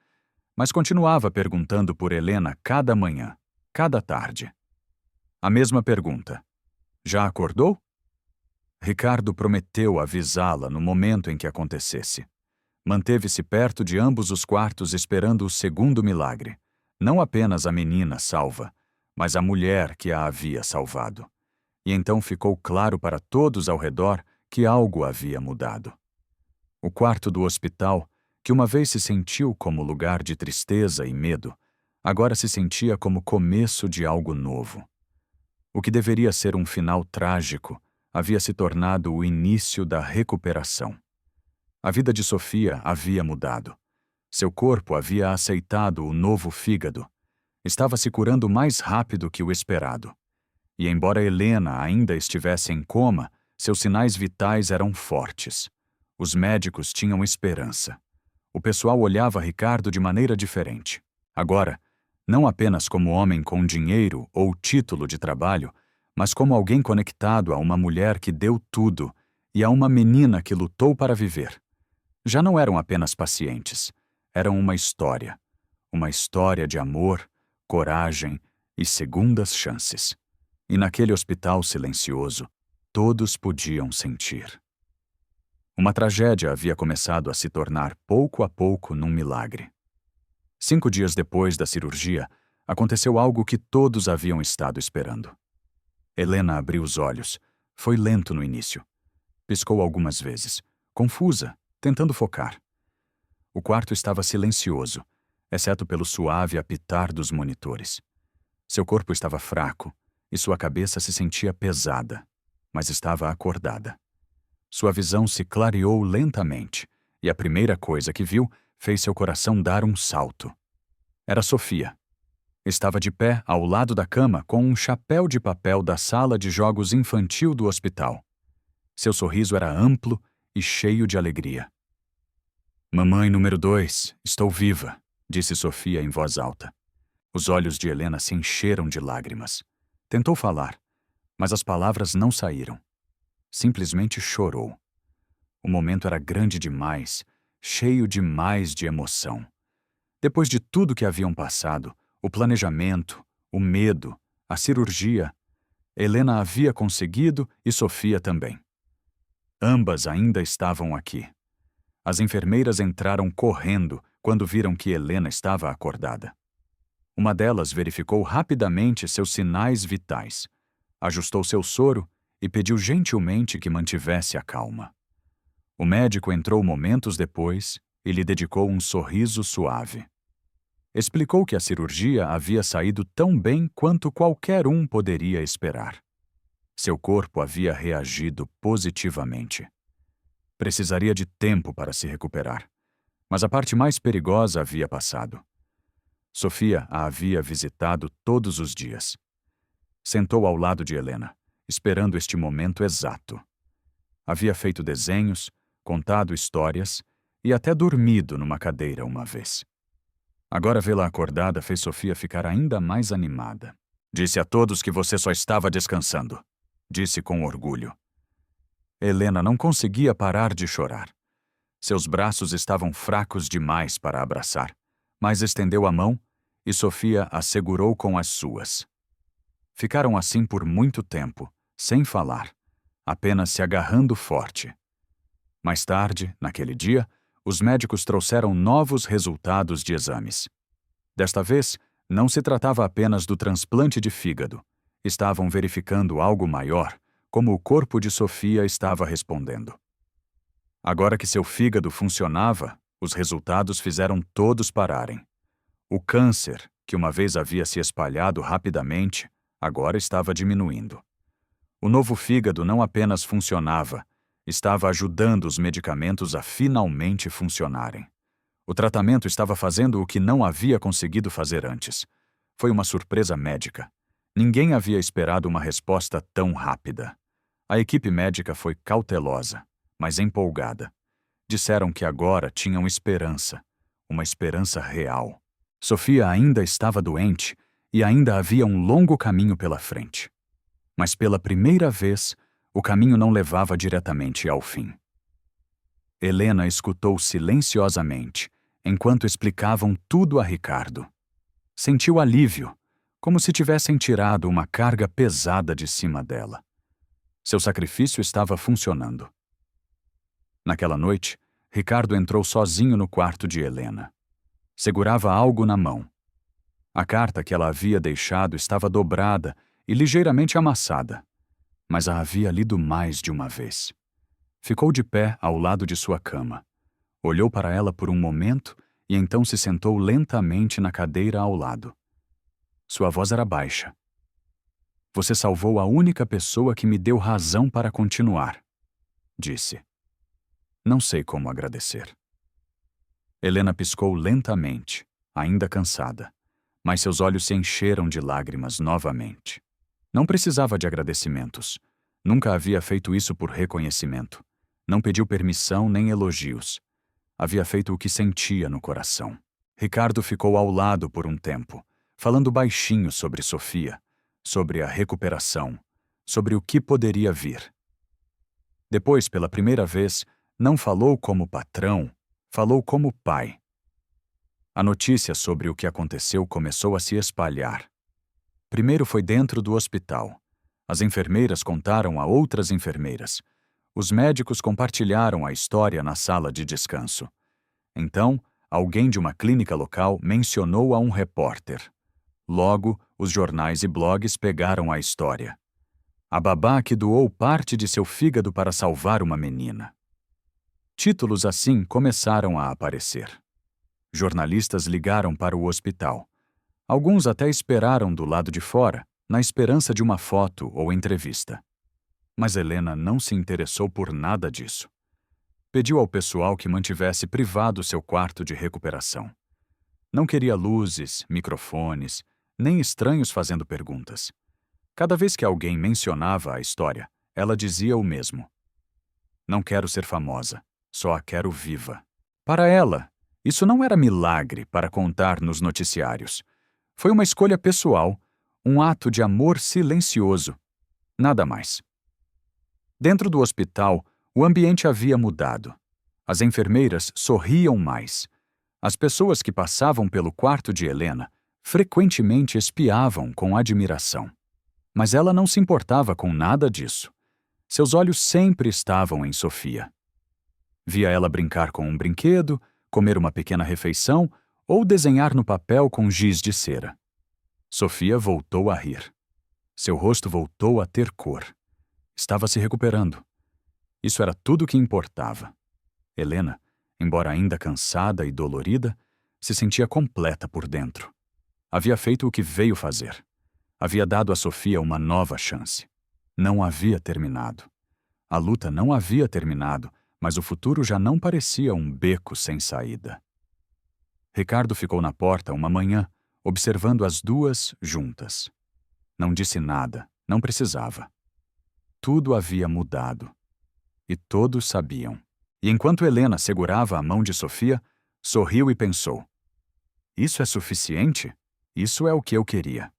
Mas continuava perguntando por Helena cada manhã, cada tarde. A mesma pergunta: Já acordou? Ricardo prometeu avisá-la no momento em que acontecesse. Manteve-se perto de ambos os quartos esperando o segundo milagre. Não apenas a menina salva, mas a mulher que a havia salvado. E então ficou claro para todos ao redor que algo havia mudado. O quarto do hospital, que uma vez se sentiu como lugar de tristeza e medo, agora se sentia como começo de algo novo. O que deveria ser um final trágico havia se tornado o início da recuperação. A vida de Sofia havia mudado. Seu corpo havia aceitado o novo fígado. Estava se curando mais rápido que o esperado. E embora Helena ainda estivesse em coma, seus sinais vitais eram fortes. Os médicos tinham esperança. O pessoal olhava Ricardo de maneira diferente. Agora, não apenas como homem com dinheiro ou título de trabalho, mas como alguém conectado a uma mulher que deu tudo e a uma menina que lutou para viver. Já não eram apenas pacientes, eram uma história de amor, coragem e segundas chances. E naquele hospital silencioso, todos podiam sentir. Uma tragédia havia começado a se tornar pouco a pouco num milagre. 5 dias depois da cirurgia, aconteceu algo que todos haviam estado esperando. Helena abriu os olhos. Foi lento no início. Piscou algumas vezes, confusa, tentando focar. O quarto estava silencioso, exceto pelo suave apitar dos monitores. Seu corpo estava fraco e sua cabeça se sentia pesada, mas estava acordada. Sua visão se clareou lentamente e a primeira coisa que viu fez seu coração dar um salto. Era Sofia. Estava de pé ao lado da cama com um chapéu de papel da sala de jogos infantil do hospital. Seu sorriso era amplo e cheio de alegria. Mamãe número 2, estou viva, disse Sofia em voz alta. Os olhos de Helena se encheram de lágrimas. Tentou falar, mas as palavras não saíram. Simplesmente chorou. O momento era grande demais, cheio demais de emoção. Depois de tudo que haviam passado, o planejamento, o medo, a cirurgia, Helena havia conseguido e Sofia também. Ambas ainda estavam aqui. As enfermeiras entraram correndo quando viram que Helena estava acordada. Uma delas verificou rapidamente seus sinais vitais, ajustou seu soro e pediu gentilmente que mantivesse a calma. O médico entrou momentos depois e lhe dedicou um sorriso suave. Explicou que a cirurgia havia saído tão bem quanto qualquer um poderia esperar. Seu corpo havia reagido positivamente. Precisaria de tempo para se recuperar, mas a parte mais perigosa havia passado. Sofia a havia visitado todos os dias. Sentou ao lado de Helena, esperando este momento exato. Havia feito desenhos, contado histórias e até dormido numa cadeira uma vez. Agora vê-la acordada fez Sofia ficar ainda mais animada. Disse a todos que você só estava descansando, disse com orgulho. Helena não conseguia parar de chorar. Seus braços estavam fracos demais para abraçar, mas estendeu a mão e Sofia a segurou com as suas. Ficaram assim por muito tempo, sem falar, apenas se agarrando forte. Mais tarde, naquele dia, os médicos trouxeram novos resultados de exames. Desta vez, não se tratava apenas do transplante de fígado. Estavam verificando algo maior, como o corpo de Sofia estava respondendo. Agora que seu fígado funcionava, os resultados fizeram todos pararem. O câncer, que uma vez havia se espalhado rapidamente, agora estava diminuindo. O novo fígado não apenas funcionava, estava ajudando os medicamentos a finalmente funcionarem. O tratamento estava fazendo o que não havia conseguido fazer antes. Foi uma surpresa médica. Ninguém havia esperado uma resposta tão rápida. A equipe médica foi cautelosa, mas empolgada. Disseram que agora tinham esperança, uma esperança real. Sofia ainda estava doente e ainda havia um longo caminho pela frente. Mas pela primeira vez, o caminho não levava diretamente ao fim. Helena escutou silenciosamente, enquanto explicavam tudo a Ricardo. Sentiu alívio, como se tivessem tirado uma carga pesada de cima dela. Seu sacrifício estava funcionando. Naquela noite, Ricardo entrou sozinho no quarto de Helena. Segurava algo na mão. A carta que ela havia deixado estava dobrada e ligeiramente amassada, mas a havia lido mais de uma vez. Ficou de pé ao lado de sua cama. Olhou para ela por um momento e então se sentou lentamente na cadeira ao lado. Sua voz era baixa. Você salvou a única pessoa que me deu razão para continuar, disse. Não sei como agradecer. Helena piscou lentamente, ainda cansada, mas seus olhos se encheram de lágrimas novamente. Não precisava de agradecimentos. Nunca havia feito isso por reconhecimento. Não pediu permissão nem elogios. Havia feito o que sentia no coração. Ricardo ficou ao lado por um tempo, falando baixinho sobre Sofia, sobre a recuperação, sobre o que poderia vir. Depois, pela primeira vez, não falou como patrão, falou como pai. A notícia sobre o que aconteceu começou a se espalhar. Primeiro foi dentro do hospital. As enfermeiras contaram a outras enfermeiras. Os médicos compartilharam a história na sala de descanso. Então, alguém de uma clínica local mencionou a um repórter. Logo, os jornais e blogs pegaram a história. A babá que doou parte de seu fígado para salvar uma menina. Títulos assim começaram a aparecer. Jornalistas ligaram para o hospital. Alguns até esperaram do lado de fora, na esperança de uma foto ou entrevista. Mas Helena não se interessou por nada disso. Pediu ao pessoal que mantivesse privado seu quarto de recuperação. Não queria luzes, microfones, nem estranhos fazendo perguntas. Cada vez que alguém mencionava a história, ela dizia o mesmo. Não quero ser famosa, só a quero viva. Para ela, isso não era milagre para contar nos noticiários. Foi uma escolha pessoal, um ato de amor silencioso. Nada mais. Dentro do hospital, o ambiente havia mudado. As enfermeiras sorriam mais. As pessoas que passavam pelo quarto de Helena frequentemente espiavam com admiração. Mas ela não se importava com nada disso. Seus olhos sempre estavam em Sofia. Via ela brincar com um brinquedo, comer uma pequena refeição ou desenhar no papel com giz de cera. Sofia voltou a rir. Seu rosto voltou a ter cor. Estava se recuperando. Isso era tudo o que importava. Helena Embora ainda cansada e dolorida, se sentia completa por dentro. Havia feito o que veio fazer. Havia dado a Sofia uma nova chance. Não havia terminado. A luta não havia terminado, mas o futuro já não parecia um beco sem saída. Ricardo ficou na porta uma manhã, observando as duas juntas. Não disse nada, não precisava. Tudo havia mudado. E todos sabiam. E enquanto Helena segurava a mão de Sofia, sorriu e pensou: isso é suficiente? Isso é o que eu queria.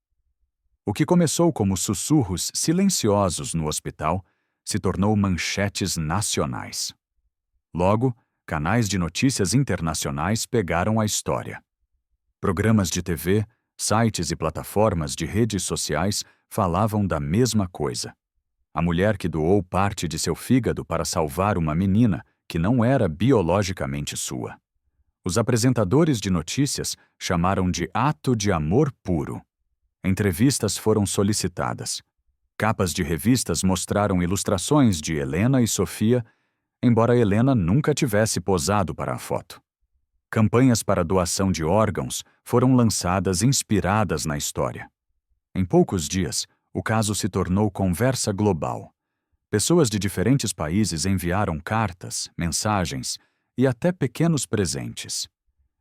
O que começou como sussurros silenciosos no hospital se tornou manchetes nacionais. Logo, canais de notícias internacionais pegaram a história. Programas de TV, sites e plataformas de redes sociais falavam da mesma coisa. A mulher que doou parte de seu fígado para salvar uma menina que não era biologicamente sua. Os apresentadores de notícias chamaram de ato de amor puro. Entrevistas foram solicitadas. Capas de revistas mostraram ilustrações de Helena e Sofia, embora Helena nunca tivesse posado para a foto. Campanhas para doação de órgãos foram lançadas inspiradas na história. Em poucos dias, o caso se tornou conversa global. Pessoas de diferentes países enviaram cartas, mensagens e até pequenos presentes.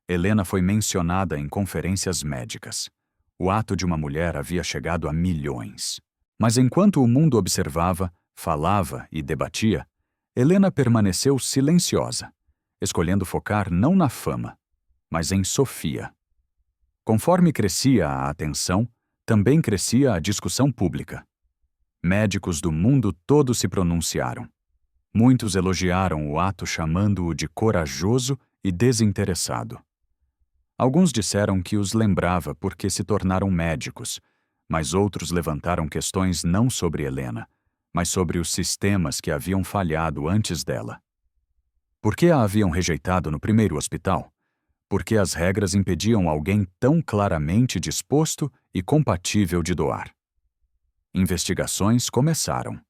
Helena foi mencionada em conferências médicas. O ato de uma mulher havia chegado a milhões. Mas enquanto o mundo observava, falava e debatia, Helena permaneceu silenciosa, escolhendo focar não na fama, mas em Sofia. Conforme crescia a atenção, também crescia a discussão pública. Médicos do mundo todo se pronunciaram. Muitos elogiaram o ato chamando-o de corajoso e desinteressado. Alguns disseram que os lembrava porque se tornaram médicos, mas outros levantaram questões não sobre Helena, mas sobre os sistemas que haviam falhado antes dela. Por que a haviam rejeitado no primeiro hospital? Porque as regras impediam alguém tão claramente disposto e compatível de doar. Investigações começaram.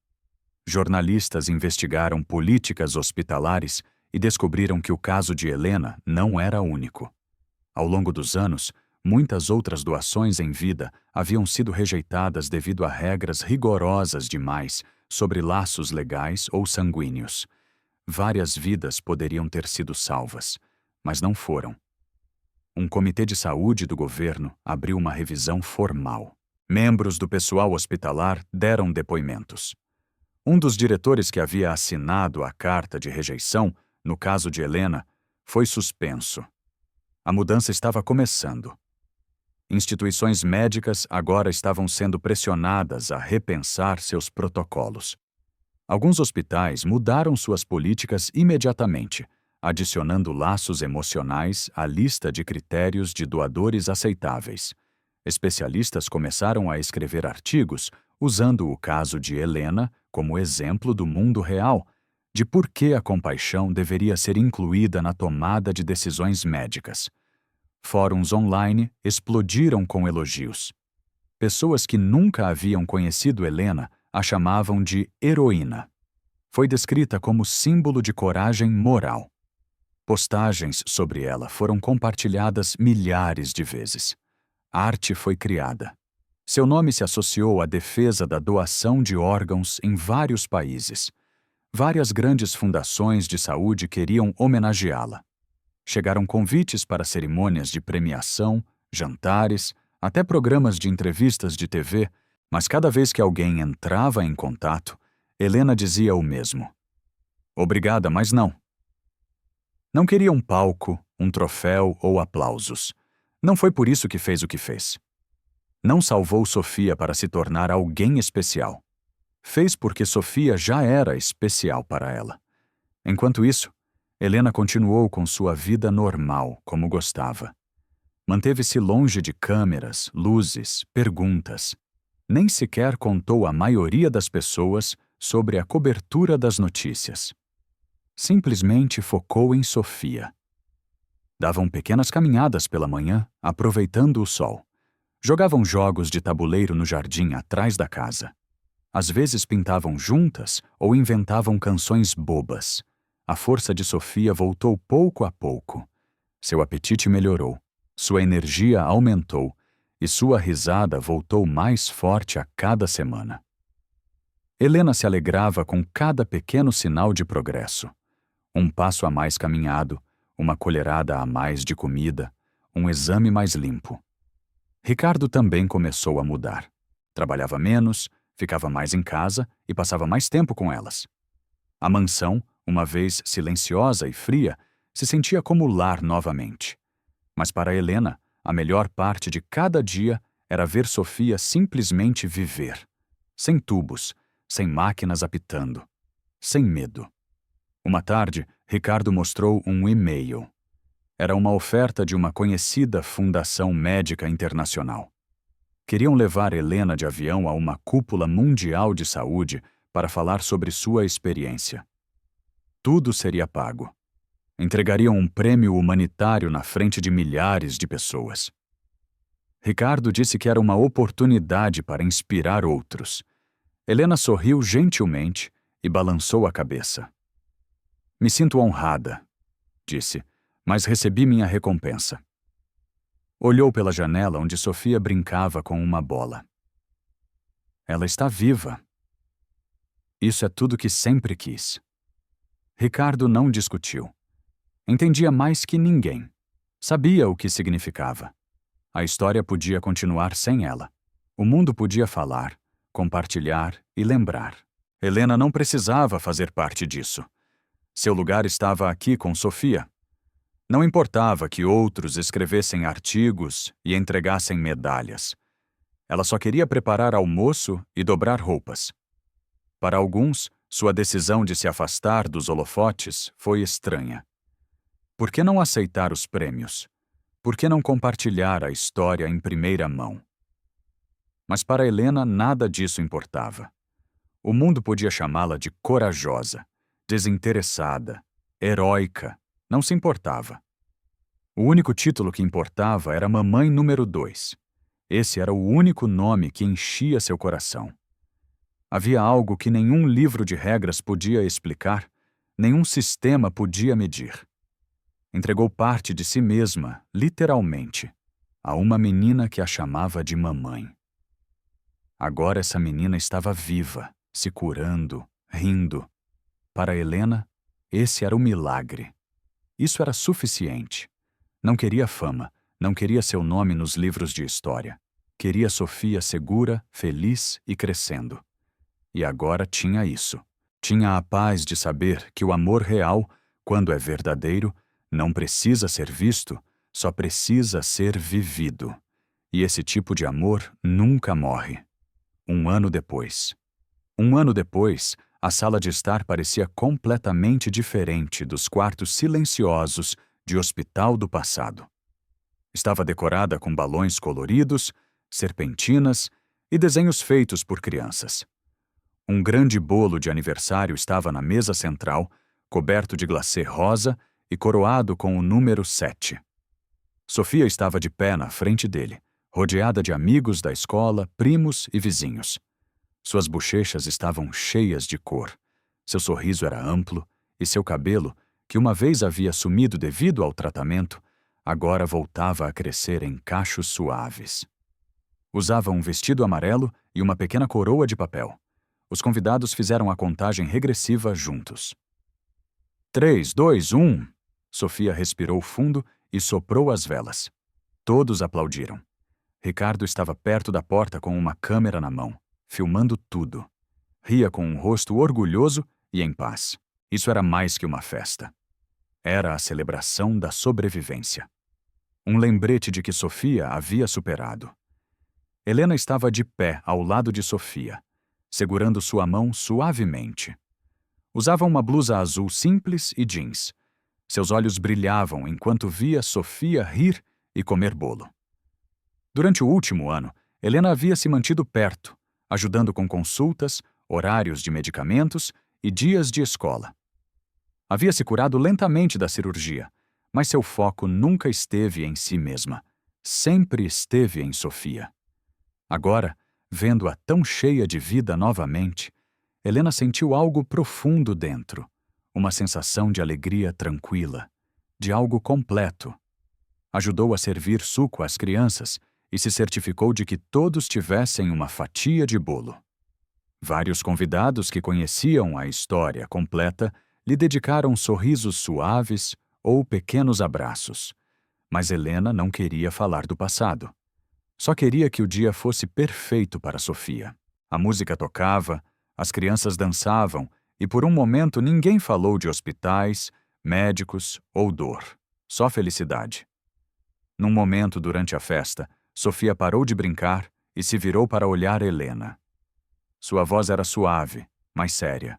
Jornalistas investigaram políticas hospitalares e descobriram que o caso de Helena não era único. Ao longo dos anos, muitas outras doações em vida haviam sido rejeitadas devido a regras rigorosas demais sobre laços legais ou sanguíneos. Várias vidas poderiam ter sido salvas, mas não foram. Um comitê de saúde do governo abriu uma revisão formal. Membros do pessoal hospitalar deram depoimentos. Um dos diretores que havia assinado a carta de rejeição, no caso de Helena, foi suspenso. A mudança estava começando. Instituições médicas agora estavam sendo pressionadas a repensar seus protocolos. Alguns hospitais mudaram suas políticas imediatamente, adicionando laços emocionais à lista de critérios de doadores aceitáveis. Especialistas começaram a escrever artigos usando o caso de Helena como exemplo do mundo real, de por que a compaixão deveria ser incluída na tomada de decisões médicas. Fóruns online explodiram com elogios. Pessoas que nunca haviam conhecido Helena a chamavam de heroína. Foi descrita como símbolo de coragem moral. Postagens sobre ela foram compartilhadas milhares de vezes. Arte foi criada. Seu nome se associou à defesa da doação de órgãos em vários países. Várias grandes fundações de saúde queriam homenageá-la. Chegaram convites para cerimônias de premiação, jantares, até programas de entrevistas de TV, mas cada vez que alguém entrava em contato, Helena dizia o mesmo. Obrigada, mas não. Não queria um palco, um troféu ou aplausos. Não foi por isso que fez o que fez. Não salvou Sofia para se tornar alguém especial. Fez porque Sofia já era especial para ela. Enquanto isso, Helena continuou com sua vida normal, como gostava. Manteve-se longe de câmeras, luzes, perguntas. Nem sequer contou à maioria das pessoas sobre a cobertura das notícias. Simplesmente focou em Sofia. Davam pequenas caminhadas pela manhã, aproveitando o sol. Jogavam jogos de tabuleiro no jardim atrás da casa. Às vezes pintavam juntas ou inventavam canções bobas. A força de Sofia voltou pouco a pouco. Seu apetite melhorou, sua energia aumentou e sua risada voltou mais forte a cada semana. Helena se alegrava com cada pequeno sinal de progresso. Um passo a mais caminhado, uma colherada a mais de comida, um exame mais limpo. Ricardo também começou a mudar. Trabalhava menos, ficava mais em casa e passava mais tempo com elas. A mansão, uma vez silenciosa e fria, se sentia como lar novamente. Mas para Helena, a melhor parte de cada dia era ver Sofia simplesmente viver. Sem tubos, sem máquinas apitando, sem medo. Uma tarde, Ricardo mostrou um e-mail. Era uma oferta de uma conhecida fundação médica internacional. Queriam levar Helena de avião a uma cúpula mundial de saúde para falar sobre sua experiência. Tudo seria pago. Entregariam um prêmio humanitário na frente de milhares de pessoas. Ricardo disse que era uma oportunidade para inspirar outros. Helena sorriu gentilmente e balançou a cabeça. Me sinto honrada, disse, mas recebi minha recompensa. Olhou pela janela onde Sofia brincava com uma bola. Ela está viva. Isso é tudo que sempre quis. Ricardo não discutiu. Entendia mais que ninguém. Sabia o que significava. A história podia continuar sem ela. O mundo podia falar, compartilhar e lembrar. Helena não precisava fazer parte disso. Seu lugar estava aqui com Sofia. Não importava que outros escrevessem artigos e entregassem medalhas. Ela só queria preparar almoço e dobrar roupas. Para alguns, sua decisão de se afastar dos holofotes foi estranha. Por que não aceitar os prêmios? Por que não compartilhar a história em primeira mão? Mas para Helena nada disso importava. O mundo podia chamá-la de corajosa, desinteressada, heróica, não se importava. O único título que importava era Mamãe número 2. Esse era o único nome que enchia seu coração. Havia algo que nenhum livro de regras podia explicar, nenhum sistema podia medir. Entregou parte de si mesma, literalmente, a uma menina que a chamava de mamãe. Agora essa menina estava viva, se curando, rindo. Para Helena, esse era o milagre. Isso era suficiente. Não queria fama, não queria seu nome nos livros de história. Queria Sofia segura, feliz e crescendo. E agora tinha isso. Tinha a paz de saber que o amor real, quando é verdadeiro, não precisa ser visto, só precisa ser vivido. E esse tipo de amor nunca morre. 1 ano depois. 1 ano depois, a sala de estar parecia completamente diferente dos quartos silenciosos de hospital do passado. Estava decorada com balões coloridos, serpentinas e desenhos feitos por crianças. Um grande bolo de aniversário estava na mesa central, coberto de glacê rosa e coroado com o número 7. Sofia estava de pé na frente dele, rodeada de amigos da escola, primos e vizinhos. Suas bochechas estavam cheias de cor. Seu sorriso era amplo e seu cabelo, que uma vez havia sumido devido ao tratamento, agora voltava a crescer em cachos suaves. Usava um vestido amarelo e uma pequena coroa de papel. Os convidados fizeram a contagem regressiva juntos. 3, 2, 1. Sofia respirou fundo e soprou as velas. Todos aplaudiram. Ricardo estava perto da porta com uma câmera na mão, filmando tudo. Ria com um rosto orgulhoso e em paz. Isso era mais que uma festa. Era a celebração da sobrevivência. Um lembrete de que Sofia havia superado. Helena estava de pé ao lado de Sofia, segurando sua mão suavemente. Usava uma blusa azul simples e jeans. Seus olhos brilhavam enquanto via Sofia rir e comer bolo. Durante o último ano, Helena havia se mantido perto, ajudando com consultas, horários de medicamentos e dias de escola. Havia se curado lentamente da cirurgia, mas seu foco nunca esteve em si mesma. Sempre esteve em Sofia. Agora, vendo-a tão cheia de vida novamente, Helena sentiu algo profundo dentro, uma sensação de alegria tranquila, de algo completo. Ajudou a servir suco às crianças e se certificou de que todos tivessem uma fatia de bolo. Vários convidados que conheciam a história completa lhe dedicaram sorrisos suaves ou pequenos abraços. Mas Helena não queria falar do passado. Só queria que o dia fosse perfeito para Sofia. A música tocava, as crianças dançavam e por um momento ninguém falou de hospitais, médicos ou dor. Só felicidade. Num momento durante a festa, Sofia parou de brincar e se virou para olhar Helena. Sua voz era suave, mas séria.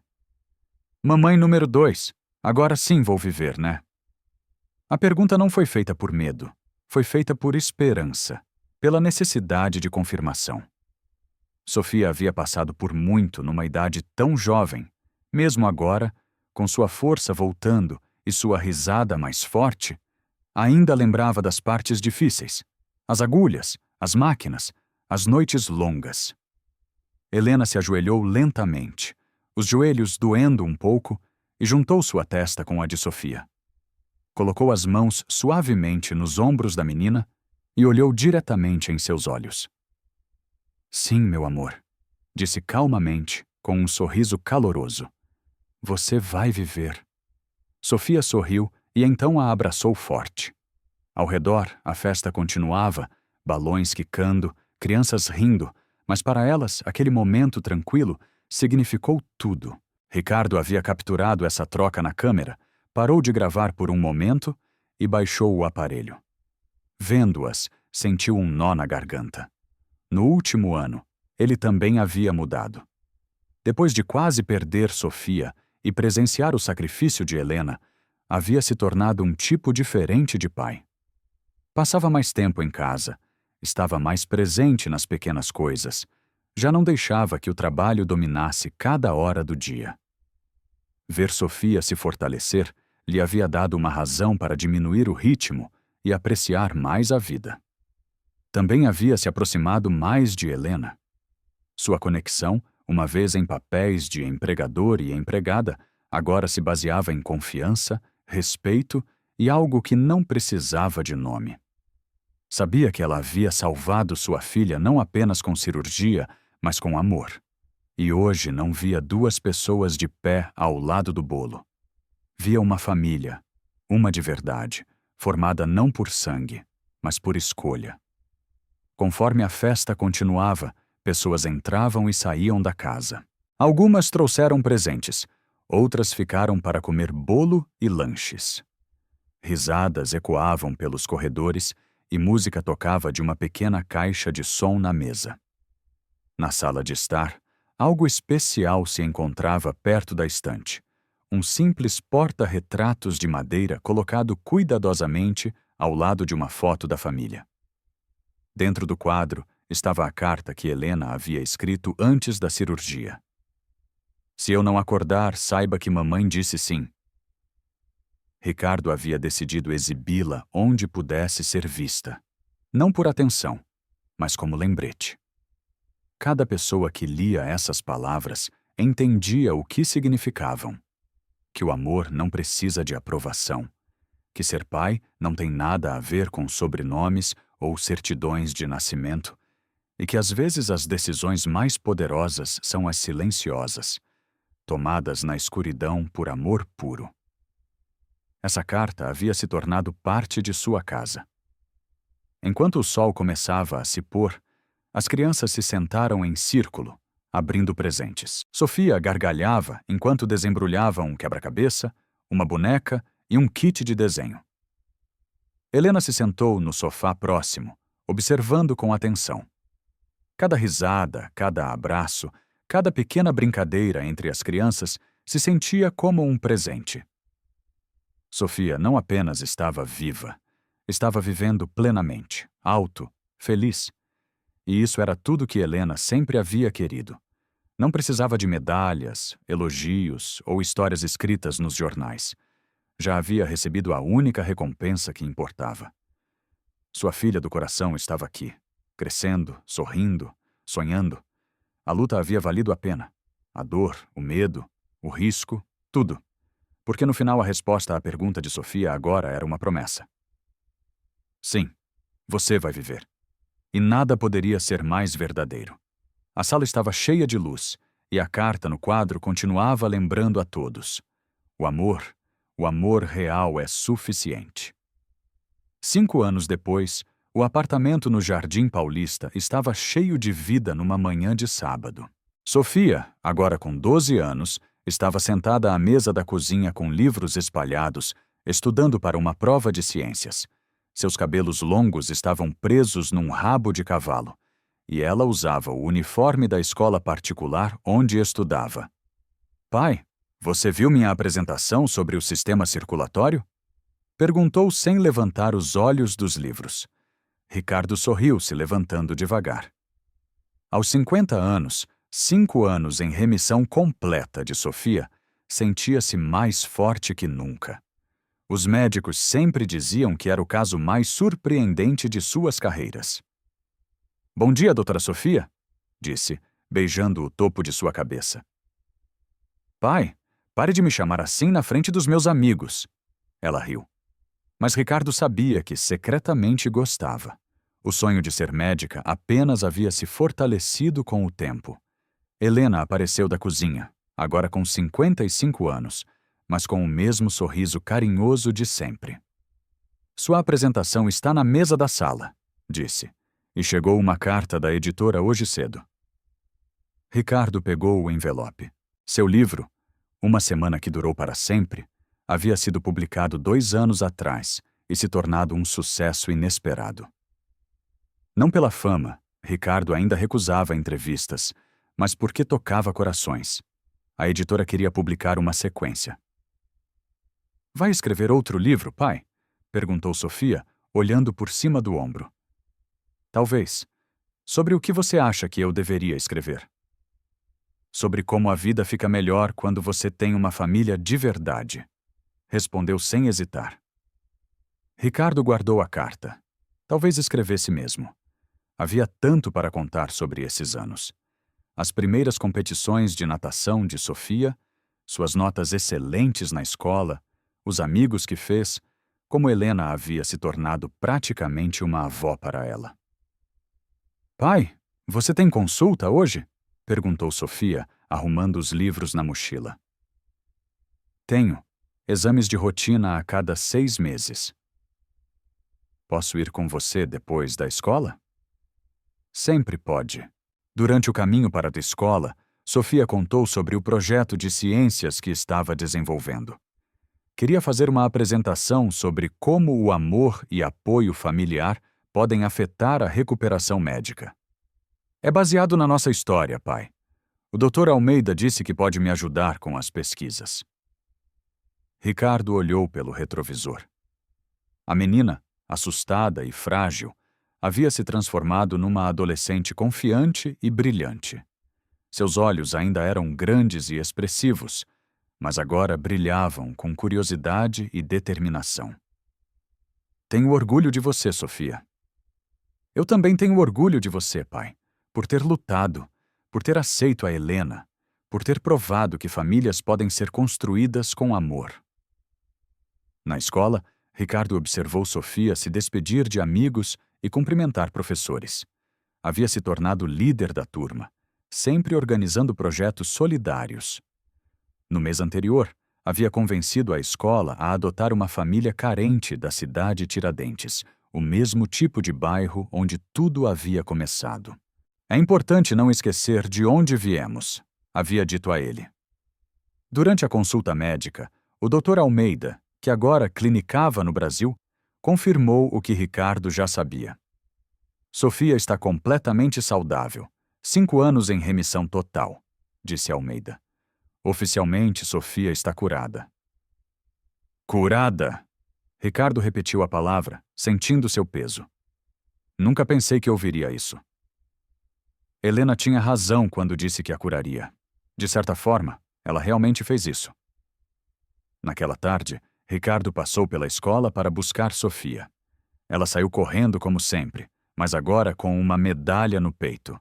Mamãe número 2, agora sim vou viver, né? A pergunta não foi feita por medo, foi feita por esperança, pela necessidade de confirmação. Sofia havia passado por muito numa idade tão jovem. Mesmo agora, com sua força voltando e sua risada mais forte, ainda lembrava das partes difíceis, as agulhas, as máquinas, as noites longas. Helena se ajoelhou lentamente, os joelhos doendo um pouco, e juntou sua testa com a de Sofia. Colocou as mãos suavemente nos ombros da menina e olhou diretamente em seus olhos. Sim, meu amor, disse calmamente, com um sorriso caloroso. Você vai viver. Sofia sorriu e então a abraçou forte. Ao redor, a festa continuava, balões quicando, crianças rindo, mas para elas, aquele momento tranquilo significou tudo. Ricardo havia capturado essa troca na câmera, parou de gravar por um momento e baixou o aparelho. Vendo-as, sentiu um nó na garganta. No último ano, ele também havia mudado. Depois de quase perder Sofia e presenciar o sacrifício de Helena, havia se tornado um tipo diferente de pai. Passava mais tempo em casa, estava mais presente nas pequenas coisas, já não deixava que o trabalho dominasse cada hora do dia. Ver Sofia se fortalecer lhe havia dado uma razão para diminuir o ritmo e apreciar mais a vida. Também havia se aproximado mais de Helena. Sua conexão, uma vez em papéis de empregador e empregada, agora se baseava em confiança, respeito e algo que não precisava de nome. Sabia que ela havia salvado sua filha não apenas com cirurgia, mas com amor. E hoje não via duas pessoas de pé ao lado do bolo. Via uma família, uma de verdade, formada não por sangue, mas por escolha. Conforme a festa continuava, pessoas entravam e saíam da casa. Algumas trouxeram presentes, outras ficaram para comer bolo e lanches. Risadas ecoavam pelos corredores e música tocava de uma pequena caixa de som na mesa. Na sala de estar, algo especial se encontrava perto da estante. Um simples porta-retratos de madeira colocado cuidadosamente ao lado de uma foto da família. Dentro do quadro estava a carta que Helena havia escrito antes da cirurgia. Se eu não acordar, saiba que mamãe disse sim. Ricardo havia decidido exibi-la onde pudesse ser vista. Não por atenção, mas como lembrete. Cada pessoa que lia essas palavras entendia o que significavam. Que o amor não precisa de aprovação. Que ser pai não tem nada a ver com sobrenomes ou certidões de nascimento. E que às vezes as decisões mais poderosas são as silenciosas, tomadas na escuridão por amor puro. Essa carta havia se tornado parte de sua casa. Enquanto o sol começava a se pôr, as crianças se sentaram em círculo, abrindo presentes. Sofia gargalhava enquanto desembrulhava um quebra-cabeça, uma boneca e um kit de desenho. Helena se sentou no sofá próximo, observando com atenção. Cada risada, cada abraço, cada pequena brincadeira entre as crianças se sentia como um presente. Sofia não apenas estava viva, estava vivendo plenamente, alto, feliz. E isso era tudo que Helena sempre havia querido. Não precisava de medalhas, elogios ou histórias escritas nos jornais. Já havia recebido a única recompensa que importava. Sua filha do coração estava aqui, crescendo, sorrindo, sonhando. A luta havia valido a pena. A dor, o medo, o risco, tudo. Porque no final a resposta à pergunta de Sofia agora era uma promessa. Sim, você vai viver. E nada poderia ser mais verdadeiro. A sala estava cheia de luz, e a carta no quadro continuava lembrando a todos. O amor real é suficiente. 5 anos depois, o apartamento no Jardim Paulista estava cheio de vida numa manhã de sábado. Sofia, agora com 12 anos, estava sentada à mesa da cozinha com livros espalhados, estudando para uma prova de ciências. Seus cabelos longos estavam presos num rabo de cavalo, e ela usava o uniforme da escola particular onde estudava. Pai, você viu minha apresentação sobre o sistema circulatório? Perguntou sem levantar os olhos dos livros. Ricardo sorriu, se levantando devagar. Aos 50 anos, 5 anos em remissão completa de Sofia, sentia-se mais forte que nunca. Os médicos sempre diziam que era o caso mais surpreendente de suas carreiras. Bom dia, doutora Sofia, disse, beijando o topo de sua cabeça. Pai, pare de me chamar assim na frente dos meus amigos. Ela riu. Mas Ricardo sabia que secretamente gostava. O sonho de ser médica apenas havia se fortalecido com o tempo. Helena apareceu da cozinha, agora com 55 anos, mas com o mesmo sorriso carinhoso de sempre. Sua apresentação está na mesa da sala, disse, e chegou uma carta da editora hoje cedo. Ricardo pegou o envelope. Seu livro, Uma Semana que Durou para Sempre, havia sido publicado 2 anos atrás e se tornado um sucesso inesperado. Não pela fama, Ricardo ainda recusava entrevistas, mas porque tocava corações. A editora queria publicar uma sequência. Vai escrever outro livro, pai? Perguntou Sofia, olhando por cima do ombro. Talvez. Sobre o que você acha que eu deveria escrever? Sobre como a vida fica melhor quando você tem uma família de verdade. Respondeu sem hesitar. Ricardo guardou a carta. Talvez escrevesse mesmo. Havia tanto para contar sobre esses anos. As primeiras competições de natação de Sofia, suas notas excelentes na escola, os amigos que fez, como Helena havia se tornado praticamente uma avó para ela. Pai, você tem consulta hoje? Perguntou Sofia, arrumando os livros na mochila. Tenho. Exames de rotina a cada 6 meses. Posso ir com você depois da escola? Sempre pode. Durante o caminho para a escola, Sofia contou sobre o projeto de ciências que estava desenvolvendo. Queria fazer uma apresentação sobre como o amor e apoio familiar podem afetar a recuperação médica. É baseado na nossa história, pai. O Dr. Almeida disse que pode me ajudar com as pesquisas. Ricardo olhou pelo retrovisor. A menina, assustada e frágil, havia se transformado numa adolescente confiante e brilhante. Seus olhos ainda eram grandes e expressivos, mas agora brilhavam com curiosidade e determinação. Tenho orgulho de você, Sofia. Eu também tenho orgulho de você, pai, por ter lutado, por ter aceito a Helena, por ter provado que famílias podem ser construídas com amor. Na escola, Ricardo observou Sofia se despedir de amigos e cumprimentar professores. Havia se tornado líder da turma, sempre organizando projetos solidários. No mês anterior, havia convencido a escola a adotar uma família carente da cidade Tiradentes, o mesmo tipo de bairro onde tudo havia começado. É importante não esquecer de onde viemos, havia dito a ele. Durante a consulta médica, o Dr. Almeida, que agora clinicava no Brasil, confirmou o que Ricardo já sabia. Sofia está completamente saudável, 5 anos em remissão total, disse Almeida. Oficialmente, Sofia está curada. Curada! Ricardo repetiu a palavra, sentindo seu peso. Nunca pensei que ouviria isso. Helena tinha razão quando disse que a curaria. De certa forma, ela realmente fez isso. Naquela tarde, Ricardo passou pela escola para buscar Sofia. Ela saiu correndo como sempre, mas agora com uma medalha no peito.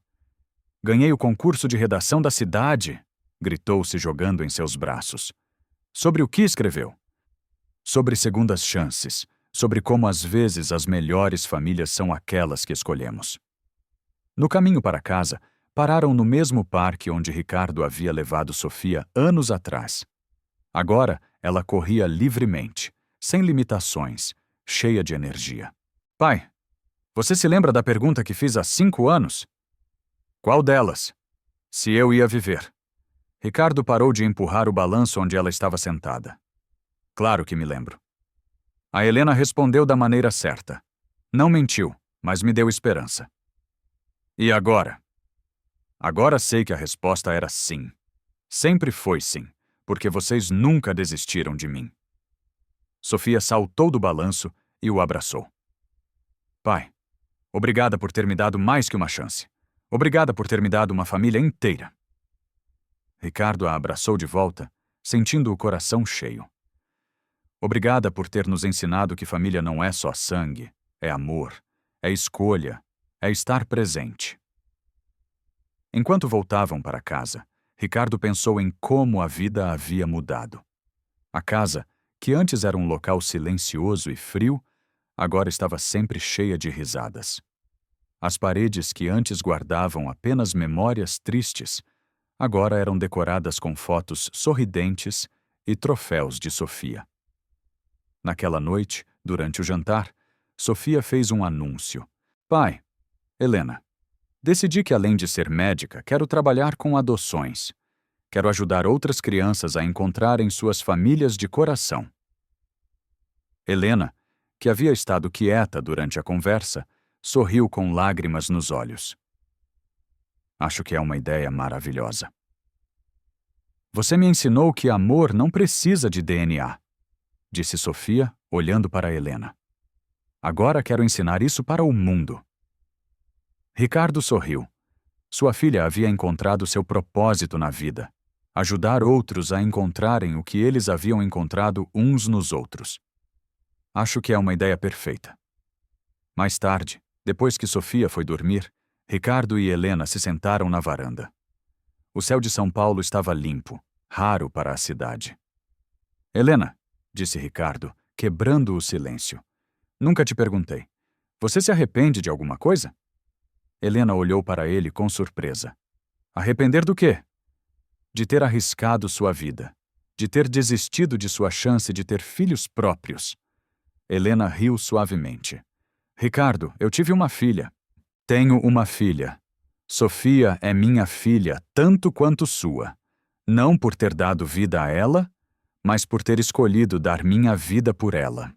Ganhei o concurso de redação da cidade! Gritou, se jogando em seus braços. Sobre o que escreveu? Sobre segundas chances, sobre como às vezes as melhores famílias são aquelas que escolhemos. No caminho para casa, pararam no mesmo parque onde Ricardo havia levado Sofia anos atrás. Agora, ela corria livremente, sem limitações, cheia de energia. Pai, você se lembra da pergunta que fiz há 5 anos? Qual delas? Se eu ia viver. Ricardo parou de empurrar o balanço onde ela estava sentada. Claro que me lembro. A Helena respondeu da maneira certa. Não mentiu, mas me deu esperança. E agora? Agora sei que a resposta era sim. Sempre foi sim, porque vocês nunca desistiram de mim. Sofia saltou do balanço e o abraçou. Pai, obrigada por ter me dado mais que uma chance. Obrigada por ter me dado uma família inteira. Ricardo a abraçou de volta, sentindo o coração cheio. Obrigada por ter nos ensinado que família não é só sangue, é amor, é escolha, é estar presente. Enquanto voltavam para casa, Ricardo pensou em como a vida havia mudado. A casa, que antes era um local silencioso e frio, agora estava sempre cheia de risadas. As paredes que antes guardavam apenas memórias tristes, agora eram decoradas com fotos sorridentes e troféus de Sofia. Naquela noite, durante o jantar, Sofia fez um anúncio. Pai, Helena, decidi que além de ser médica, quero trabalhar com adoções. Quero ajudar outras crianças a encontrarem suas famílias de coração. Helena, que havia estado quieta durante a conversa, sorriu com lágrimas nos olhos. Acho que é uma ideia maravilhosa. Você me ensinou que amor não precisa de DNA, disse Sofia, olhando para Helena. Agora quero ensinar isso para o mundo. Ricardo sorriu. Sua filha havia encontrado seu propósito na vida, ajudar outros a encontrarem o que eles haviam encontrado uns nos outros. Acho que é uma ideia perfeita. Mais tarde, depois que Sofia foi dormir, Ricardo e Helena se sentaram na varanda. O céu de São Paulo estava limpo, raro para a cidade. Helena, disse Ricardo, quebrando o silêncio. Nunca te perguntei. Você se arrepende de alguma coisa? Helena olhou para ele com surpresa. Arrepender do quê? De ter arriscado sua vida, de ter desistido de sua chance de ter filhos próprios. Helena riu suavemente. Ricardo, eu tive uma filha. Tenho uma filha. Sofia é minha filha tanto quanto sua. Não por ter dado vida a ela, mas por ter escolhido dar minha vida por ela.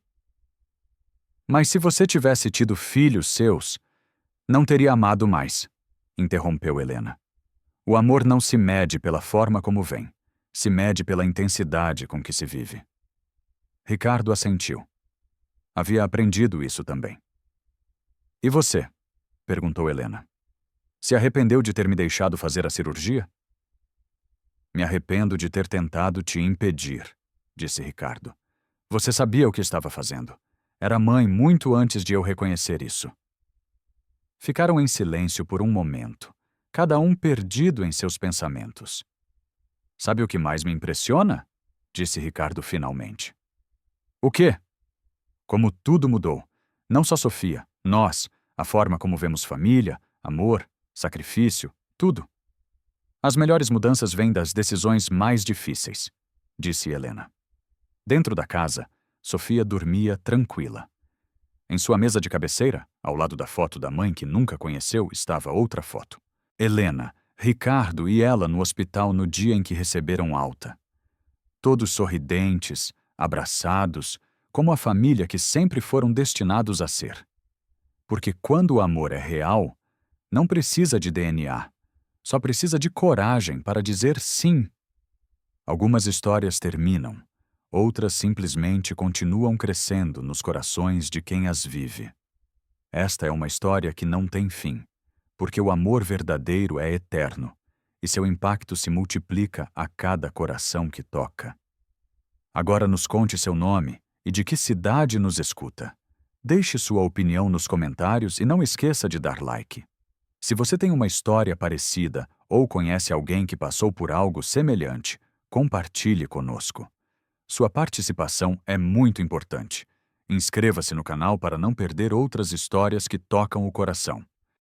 Mas se você tivesse tido filhos seus, não teria amado mais, interrompeu Helena. O amor não se mede pela forma como vem, se mede pela intensidade com que se vive. Ricardo assentiu. Havia aprendido isso também. E você? Perguntou Helena. Se arrependeu de ter me deixado fazer a cirurgia? Me arrependo de ter tentado te impedir, disse Ricardo. Você sabia o que estava fazendo. Era mãe muito antes de eu reconhecer isso. Ficaram em silêncio por um momento, cada um perdido em seus pensamentos. Sabe o que mais me impressiona? Disse Ricardo finalmente. O quê? Como tudo mudou. Não só Sofia, nós, a forma como vemos família, amor, sacrifício, tudo. As melhores mudanças vêm das decisões mais difíceis, disse Helena. Dentro da casa, Sofia dormia tranquila. Em sua mesa de cabeceira, ao lado da foto da mãe que nunca conheceu, estava outra foto. Helena, Ricardo e ela no hospital no dia em que receberam alta. Todos sorridentes, abraçados, como a família que sempre foram destinados a ser. Porque quando o amor é real, não precisa de DNA, só precisa de coragem para dizer sim. Algumas histórias terminam, outras simplesmente continuam crescendo nos corações de quem as vive. Esta é uma história que não tem fim, porque o amor verdadeiro é eterno, e seu impacto se multiplica a cada coração que toca. Agora nos conte seu nome e de que cidade nos escuta. Deixe sua opinião nos comentários e não esqueça de dar like. Se você tem uma história parecida ou conhece alguém que passou por algo semelhante, compartilhe conosco. Sua participação é muito importante. Inscreva-se no canal para não perder outras histórias que tocam o coração.